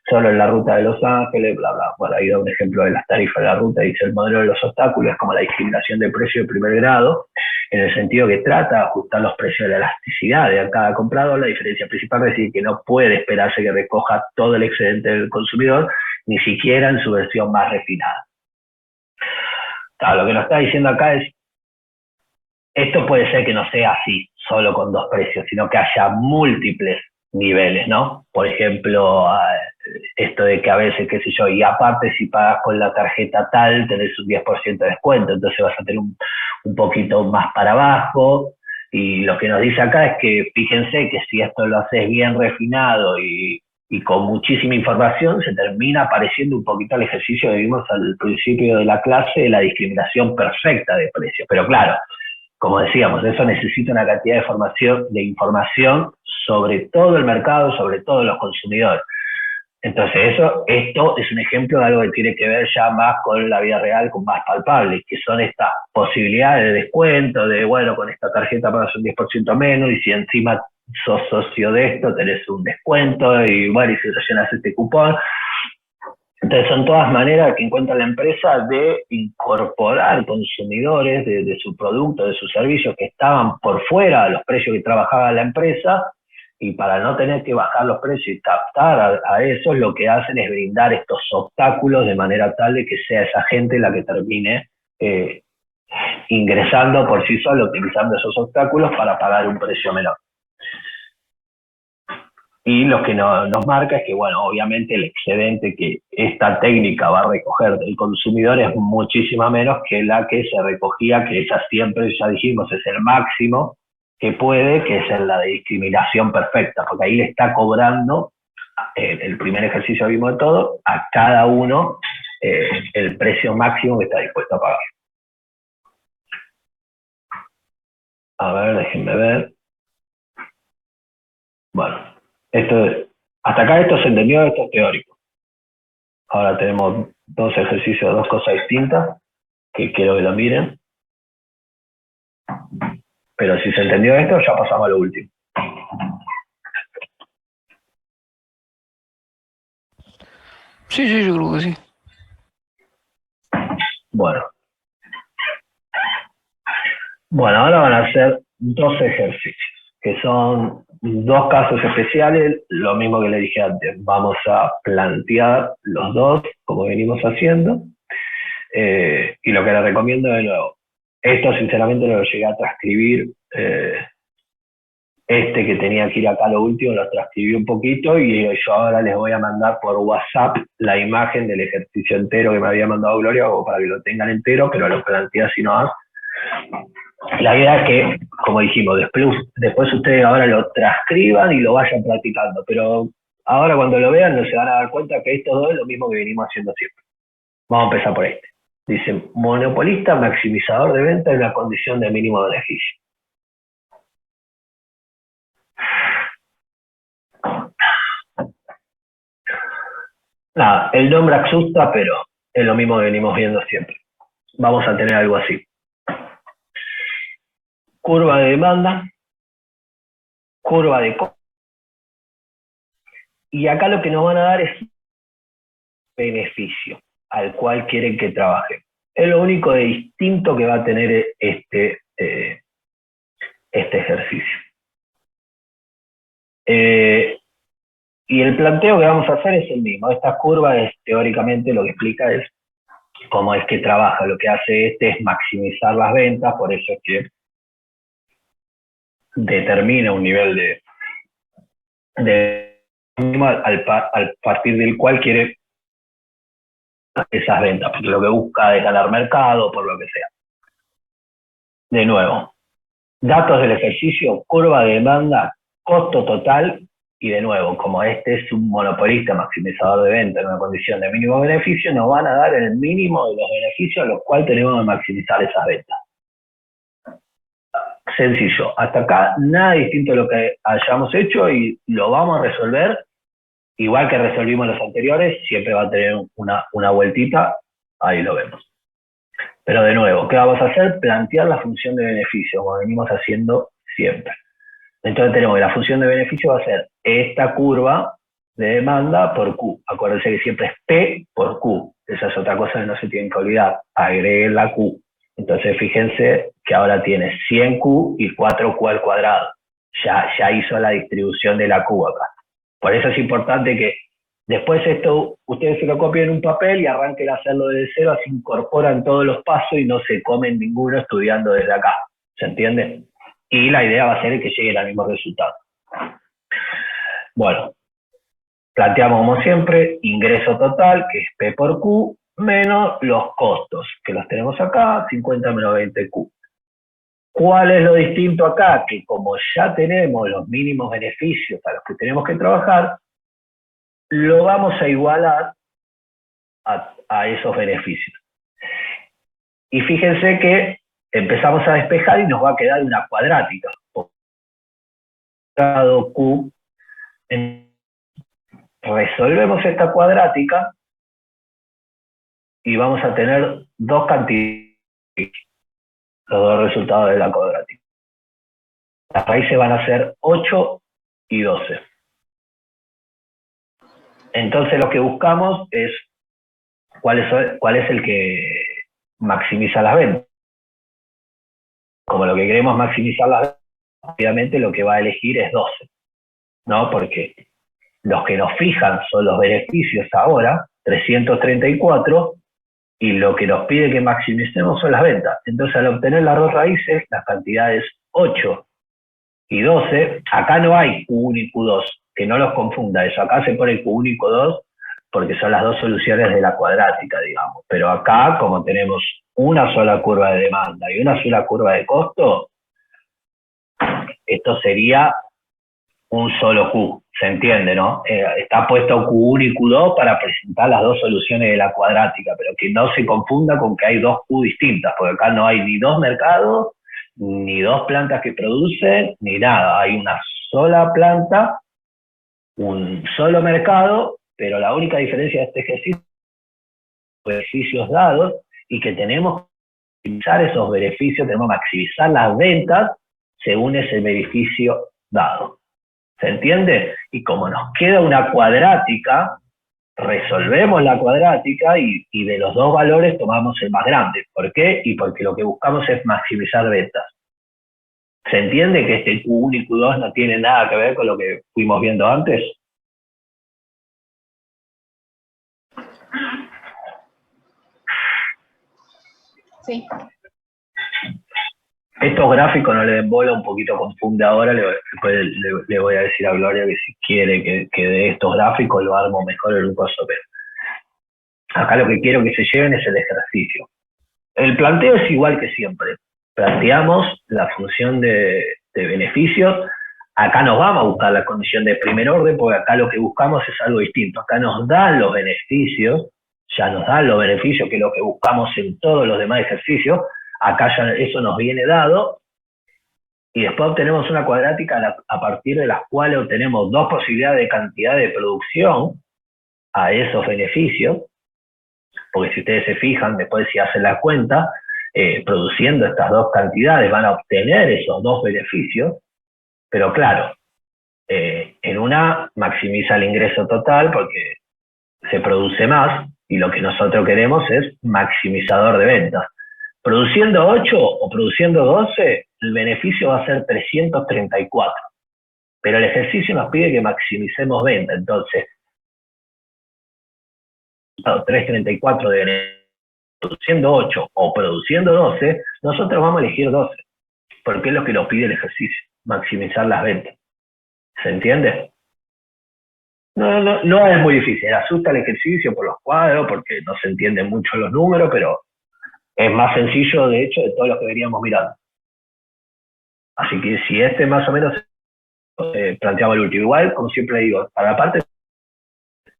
solo en la ruta de Los Ángeles, bla, bla. Bueno, ahí da un ejemplo de las tarifas de la ruta. Dice, el modelo de los obstáculos es como la discriminación de precio de primer grado, en el sentido que trata de ajustar los precios de la elasticidad de cada comprador. La diferencia principal es que no puede esperarse que recoja todo el excedente del consumidor, ni siquiera en su versión más refinada. Claro, lo que nos está diciendo acá es, esto puede ser que no sea así, solo con dos precios, sino que haya múltiples niveles, ¿no? Por ejemplo, esto de que a veces, qué sé yo, y aparte si pagas con la tarjeta tal, tenés un 10% de descuento, entonces vas a tener un poquito más para abajo. Y lo que nos dice acá es que fíjense que si esto lo haces bien refinado y con muchísima información, se termina pareciendo un poquito al ejercicio que vimos al principio de la clase de la discriminación perfecta de precios. Pero claro, como decíamos, eso necesita una cantidad de información sobre todo el mercado, sobre todos los consumidores. Entonces esto es un ejemplo de algo que tiene que ver ya más con la vida real, con más palpable, que son estas posibilidades de descuento, de bueno, con esta tarjeta pagas un 10% menos, y si encima sos socio de esto, tenés un descuento, y bueno, y si rellenas este cupón. Entonces son todas maneras que encuentra la empresa de incorporar consumidores de su producto, de sus servicios que estaban por fuera de los precios que trabajaba la empresa, y para no tener que bajar los precios y captar a eso, lo que hacen es brindar estos obstáculos de manera tal de que sea esa gente la que termine ingresando por sí sola, utilizando esos obstáculos para pagar un precio menor. Y lo que nos marca es que, bueno, obviamente el excedente que esta técnica va a recoger del consumidor es muchísima menos que la que se recogía, que esa siempre, ya dijimos, es el máximo que puede, que es en la de discriminación perfecta, porque ahí le está cobrando, el primer ejercicio vimos de todo, a cada uno el precio máximo que está dispuesto a pagar. A ver, déjenme ver. Bueno, hasta acá esto se entendió, esto es teórico. Ahora tenemos dos ejercicios, dos cosas distintas, que quiero que lo miren. Pero si se entendió esto, ya pasamos a lo último. Sí, yo creo que sí. Bueno, ahora van a hacer dos ejercicios, que son dos casos especiales, lo mismo que le dije antes. Vamos a plantear los dos, como venimos haciendo, y lo que les recomiendo de nuevo, esto sinceramente lo llegué a transcribir, que tenía que ir acá lo último, lo transcribí un poquito, y yo ahora les voy a mandar por WhatsApp la imagen del ejercicio entero que me había mandado Gloria, o para que lo tengan entero, pero lo planteé así nomás. La idea es que, como dijimos, después ustedes ahora lo transcriban y lo vayan practicando, pero ahora cuando lo vean no se van a dar cuenta que estos dos es lo mismo que venimos haciendo siempre. Vamos a empezar por este. Dice, monopolista maximizador de venta en la condición de mínimo beneficio. Nada, el nombre asusta, pero es lo mismo que venimos viendo siempre. Vamos a tener algo así. Curva de demanda, curva de costo. Y acá lo que nos van a dar es beneficio al cual quieren que trabaje. Es lo único de distinto que va a tener este ejercicio. Y el planteo que vamos a hacer es el mismo. Esta curva es teóricamente lo que explica es cómo es que trabaja. Lo que hace es maximizar las ventas, por eso es que determina un nivel de al partir del cual quiere esas ventas, porque lo que busca es ganar mercado, por lo que sea. De nuevo, datos del ejercicio, curva de demanda, costo total, y de nuevo, como este es un monopolista maximizador de venta en una condición de mínimo beneficio, nos van a dar el mínimo de los beneficios a los cuales tenemos que maximizar esas ventas. Sencillo, hasta acá nada distinto a lo que hayamos hecho y lo vamos a resolver igual que resolvimos los anteriores, siempre va a tener una vueltita, ahí lo vemos. Pero de nuevo, ¿qué vamos a hacer? Plantear la función de beneficio, como venimos haciendo siempre. Entonces tenemos que la función de beneficio va a ser esta curva de demanda por Q. Acuérdense que siempre es P por Q. Esa es otra cosa que no se tienen que olvidar. Agreguen la Q. Entonces fíjense que ahora tiene 100Q y 4Q al cuadrado. Ya hizo la distribución de la Q acá. Por eso es importante que después esto ustedes se lo copien en un papel y arranquen a hacerlo desde cero, así incorporan todos los pasos y no se comen ninguno estudiando desde acá. ¿Se entiende? Y la idea va a ser que lleguen al mismo resultado. Bueno, planteamos como siempre ingreso total, que es P por Q, menos los costos, que los tenemos acá, 50 menos 20Q. ¿Cuál es lo distinto acá? Que como ya tenemos los mínimos beneficios a los que tenemos que trabajar, lo vamos a igualar a esos beneficios. Y fíjense que empezamos a despejar y nos va a quedar una cuadrática. Q. Resolvemos esta cuadrática y vamos a tener dos cantidades. Los dos resultados de la cuadrática. Las raíces van a ser 8 y 12. Entonces lo que buscamos es cuál es el que maximiza las ventas. Como lo que queremos maximizar las ventas, obviamente lo que va a elegir es 12, ¿no? Porque los que nos fijan son los beneficios ahora, 334, y lo que nos pide que maximicemos son las ventas. Entonces, al obtener las dos raíces, las cantidades 8 y 12, acá no hay Q1 y Q2, que no los confunda eso. Acá se pone Q1 y Q2 porque son las dos soluciones de la cuadrática, digamos. Pero acá, como tenemos una sola curva de demanda y una sola curva de costo, esto sería un solo Q. Se entiende, ¿no? Está puesto Q1 y Q2 para presentar las dos soluciones de la cuadrática, pero que no se confunda con que hay dos Q distintas, porque acá no hay ni dos mercados, ni dos plantas que producen, ni nada. Hay una sola planta, un solo mercado, pero la única diferencia de este ejercicio son los beneficios dados y que tenemos que maximizar esos beneficios, tenemos que maximizar las ventas según ese beneficio dado. ¿Se entiende? Y como nos queda una cuadrática, resolvemos la cuadrática y de los dos valores tomamos el más grande. ¿Por qué? Y porque lo que buscamos es maximizar ventas. ¿Se entiende que este Q1 y Q2 no tienen nada que ver con lo que fuimos viendo antes? Sí. Estos gráficos no le den bola, un poquito confunde ahora, le voy a decir a Gloria que si quiere que de estos gráficos lo armo mejor el grupo pero acá lo que quiero que se lleven es el ejercicio. El planteo es igual que siempre. Planteamos la función de beneficios. Acá nos vamos a buscar la condición de primer orden, porque acá lo que buscamos es algo distinto. Acá nos dan los beneficios, ya nos dan los beneficios, que es lo que buscamos en todos los demás ejercicios. Acá ya eso nos viene dado, y después obtenemos una cuadrática a partir de las cuales obtenemos dos posibilidades de cantidad de producción a esos beneficios, porque si ustedes se fijan, después si hacen la cuenta, produciendo estas dos cantidades van a obtener esos dos beneficios, pero claro, en una maximiza el ingreso total porque se produce más, y lo que nosotros queremos es maximizador de ventas. Produciendo 8 o produciendo 12, el beneficio va a ser 334. pero el ejercicio nos pide que maximicemos venta. Entonces, 334 de produciendo 8 o produciendo 12, nosotros vamos a elegir 12, porque es lo que nos pide el ejercicio, maximizar las ventas. ¿Se entiende? No es muy difícil, asusta el ejercicio por los cuadros, porque no se entienden mucho los números, pero es más sencillo, de hecho, de todos los que veníamos mirando. Así que si este más o menos planteaba el último, igual, como siempre digo, para la parte de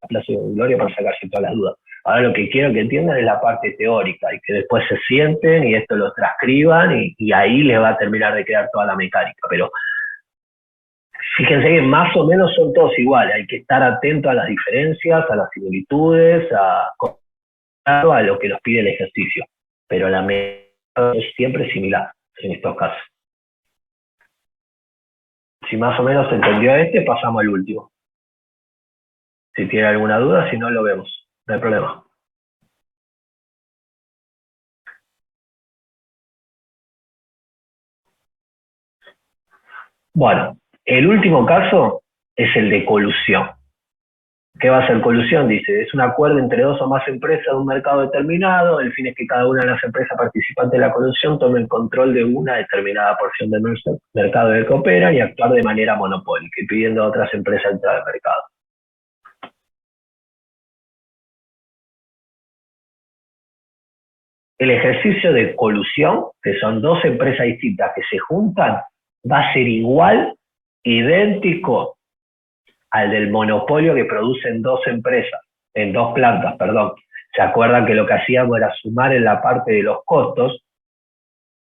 Plazo de Gloria para sacarse todas las dudas. Ahora lo que quiero que entiendan es la parte teórica y que después se sienten y esto lo transcriban y ahí les va a terminar de quedar toda la mecánica. Pero fíjense que más o menos son todos iguales, hay que estar atento a las diferencias, a las similitudes, a lo que nos pide el ejercicio. Pero la mecánica es siempre similar en estos casos. Si más o menos se entendió pasamos al último. Si tiene alguna duda, si no, lo vemos. No hay problema. Bueno, el último caso es el de colusión. ¿Qué va a ser colusión? Dice, es un acuerdo entre dos o más empresas de un mercado determinado. El fin es que cada una de las empresas participantes de la colusión tome el control de una determinada porción del mercado del que opera y actuar de manera monopólica, impidiendo a otras empresas entrar al mercado. El ejercicio de colusión, que son dos empresas distintas que se juntan, va a ser igual, idéntico al del monopolio que producen dos empresas, en dos plantas, perdón. ¿Se acuerdan que lo que hacíamos era sumar en la parte de los costos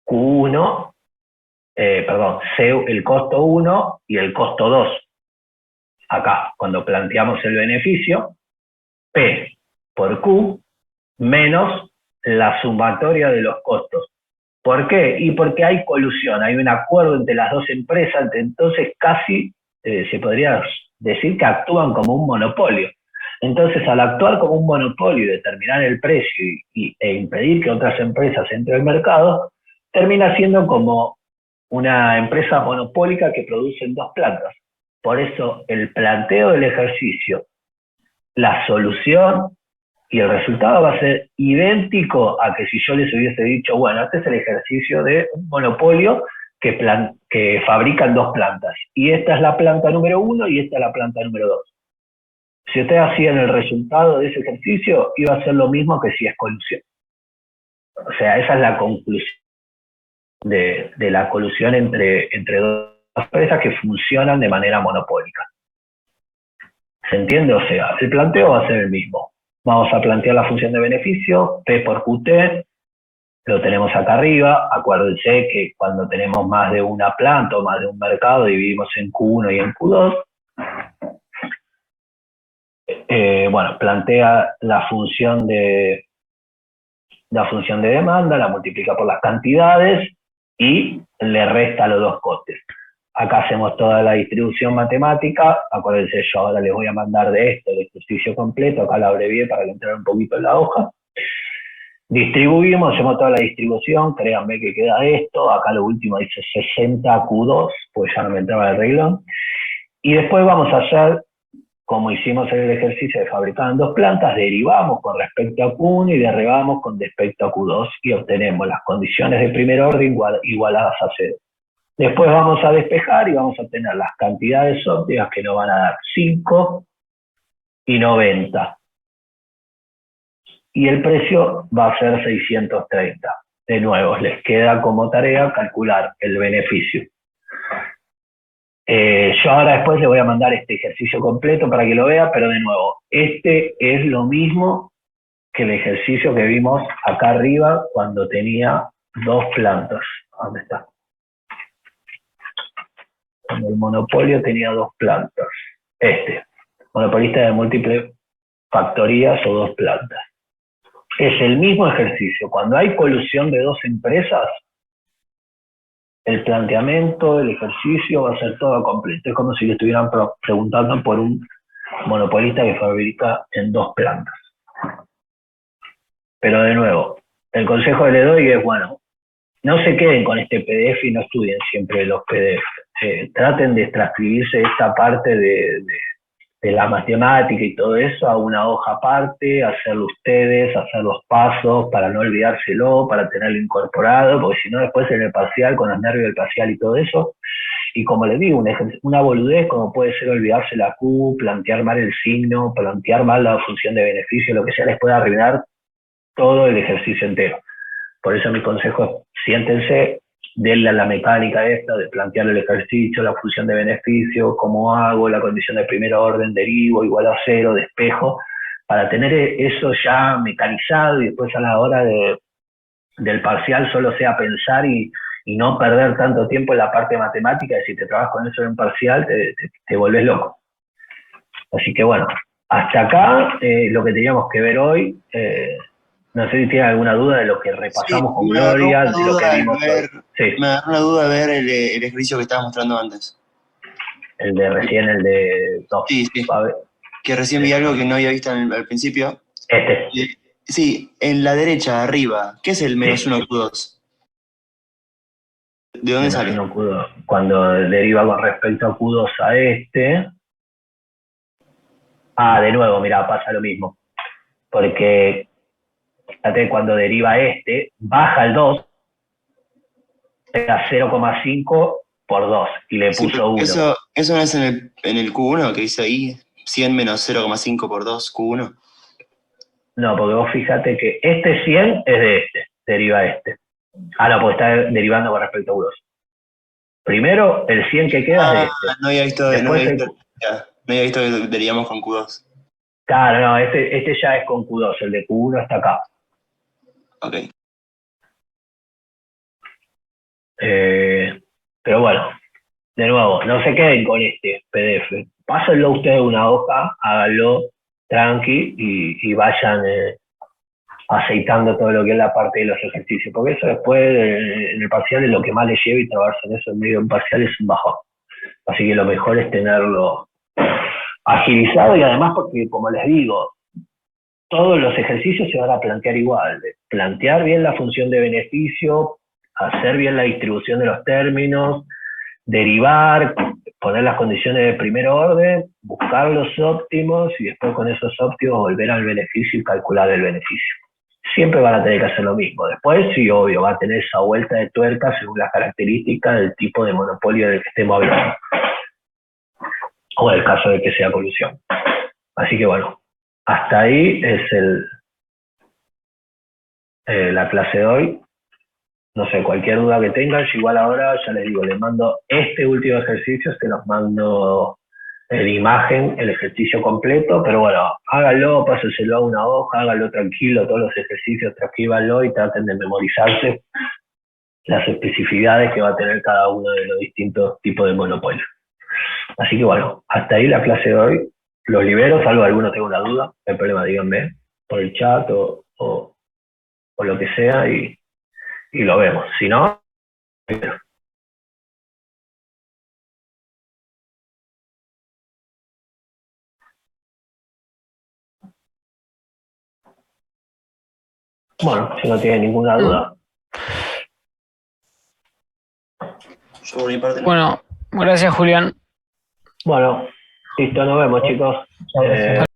Q1, el costo 1 y el costo 2? Acá, cuando planteamos el beneficio, P por Q menos la sumatoria de los costos. ¿Por qué? Y porque hay colusión, hay un acuerdo entre las dos empresas, entonces casi se podría decir que actúan como un monopolio. Entonces, al actuar como un monopolio y determinar el precio e impedir que otras empresas entren al mercado, termina siendo como una empresa monopólica que produce en dos plantas. Por eso, el planteo del ejercicio, la solución y el resultado va a ser idéntico a que si yo les hubiese dicho, bueno, este es el ejercicio de un monopolio que fabrican dos plantas. Y esta es la planta número 1 y esta es la planta número 2. Si ustedes hacían el resultado de ese ejercicio, iba a ser lo mismo que si es colusión. O sea, esa es la conclusión de la colusión entre dos empresas que funcionan de manera monopólica. ¿Se entiende? O sea, el planteo va a ser el mismo. Vamos a plantear la función de beneficio, P por QT, lo tenemos acá arriba. Acuérdense que cuando tenemos más de una planta o más de un mercado, dividimos en Q1 y en Q2. Bueno, plantea la función de demanda, la multiplica por las cantidades y le resta los dos costes. Acá hacemos toda la distribución matemática. Acuérdense, yo ahora les voy a mandar de esto el ejercicio completo, acá lo abrevié para que entren un poquito en la hoja. Distribuimos, hacemos toda la distribución, créanme que queda esto, acá lo último dice 60 Q2, pues ya no me entraba el reglón. Y después vamos a hacer, como hicimos en el ejercicio de fabricar en dos plantas, derivamos con respecto a Q1 y derivamos con respecto a Q2 y obtenemos las condiciones de primer orden igualadas a 0. Después vamos a despejar y vamos a tener las cantidades óptimas que nos van a dar 5 y 90. Y el precio va a ser 630. De nuevo, les queda como tarea calcular el beneficio. Yo ahora después les voy a mandar este ejercicio completo para que lo vea, pero de nuevo, este es lo mismo que el ejercicio que vimos acá arriba cuando tenía dos plantas. ¿Dónde está? Cuando el monopolio tenía dos plantas. Monopolista de múltiples factorías o dos plantas. Es el mismo ejercicio. Cuando hay colusión de dos empresas, el planteamiento, el ejercicio va a ser todo completo. Es como si le estuvieran preguntando por un monopolista que fabrica en dos plantas. Pero de nuevo, el consejo que le doy es, bueno, no se queden con este PDF y no estudien siempre los PDF. traten de transcribirse esta parte de la matemática y todo eso a una hoja aparte, hacerlo ustedes, hacer los pasos para no olvidárselo, para tenerlo incorporado, porque si no después en el parcial, con los nervios del parcial y todo eso, y como les digo, una boludez como puede ser olvidarse la Q, plantear mal el signo, plantear mal la función de beneficio, lo que sea, les puede arruinar todo el ejercicio entero. Por eso mi consejo es, siéntense, denle a la mecánica esta de plantear el ejercicio, la función de beneficio, cómo hago, la condición de primer orden, derivo, igual a cero, despejo, para tener eso ya mecanizado y después a la hora del parcial solo sea pensar y no perder tanto tiempo en la parte matemática, y si te trabajas con eso en un parcial te volvés loco. Así que bueno, hasta acá lo que teníamos que ver hoy. No sé si tienen alguna duda de lo que repasamos con Gloria, de lo que vimos hoy. Sí. Me agarró una duda de ver el ejercicio que estabas mostrando antes. El de recién, el de... No, sí. Que recién vi algo que no había visto al principio. Sí, en la derecha, arriba, ¿qué es el menos 1 Q2? ¿De dónde sale? Menos 1 Q2. Cuando deriva con respecto a Q2 a este... de nuevo, mirá, pasa lo mismo. Porque... Fíjate, cuando deriva este, baja el 2, era 0,5 por 2 y le puso 1. Eso no es en el Q1 que dice ahí, 100 menos 0,5 por 2, Q1. No, porque vos fíjate que este 100 es de este, deriva este. No, porque está derivando con respecto a Q2. Primero, el 100 que queda es de este. No había visto que derivamos con Q2. Claro, no, este ya es con Q2, el de Q1 está acá. Ok. Pero bueno, de nuevo, no se queden con este PDF. Pásenlo ustedes una hoja, háganlo tranqui y vayan aceitando todo lo que es la parte de los ejercicios, porque eso después en el parcial es lo que más les lleva, y trabajarse en eso en medio de un parcial es un bajón. Así que lo mejor es tenerlo agilizado, y además porque, como les digo, todos los ejercicios se van a plantear igual, plantear bien la función de beneficio, hacer bien la distribución de los términos, derivar, poner las condiciones de primer orden, buscar los óptimos y después con esos óptimos volver al beneficio y calcular el beneficio. Siempre van a tener que hacer lo mismo. Después, sí, obvio, va a tener esa vuelta de tuerca según las características del tipo de monopolio del que estemos hablando, o en el caso de que sea colusión. Así que bueno, hasta ahí es la clase de hoy. No sé, cualquier duda que tengan, yo igual ahora, ya les digo, les mando este último ejercicio, se los mando en imagen, el ejercicio completo, pero bueno, háganlo, pásenselo a una hoja, háganlo tranquilo, todos los ejercicios, transcríbanlo y traten de memorizarse las especificidades que va a tener cada uno de los distintos tipos de monopolio. Así que bueno, hasta ahí la clase de hoy. Los libero, salvo alguno tenga una duda, no hay problema, díganme por el chat o lo que sea y lo vemos. Si no, bueno, si no tienen ninguna duda. Yo por mi parte no. Bueno, gracias, Julián. Bueno, listo, nos vemos, chicos.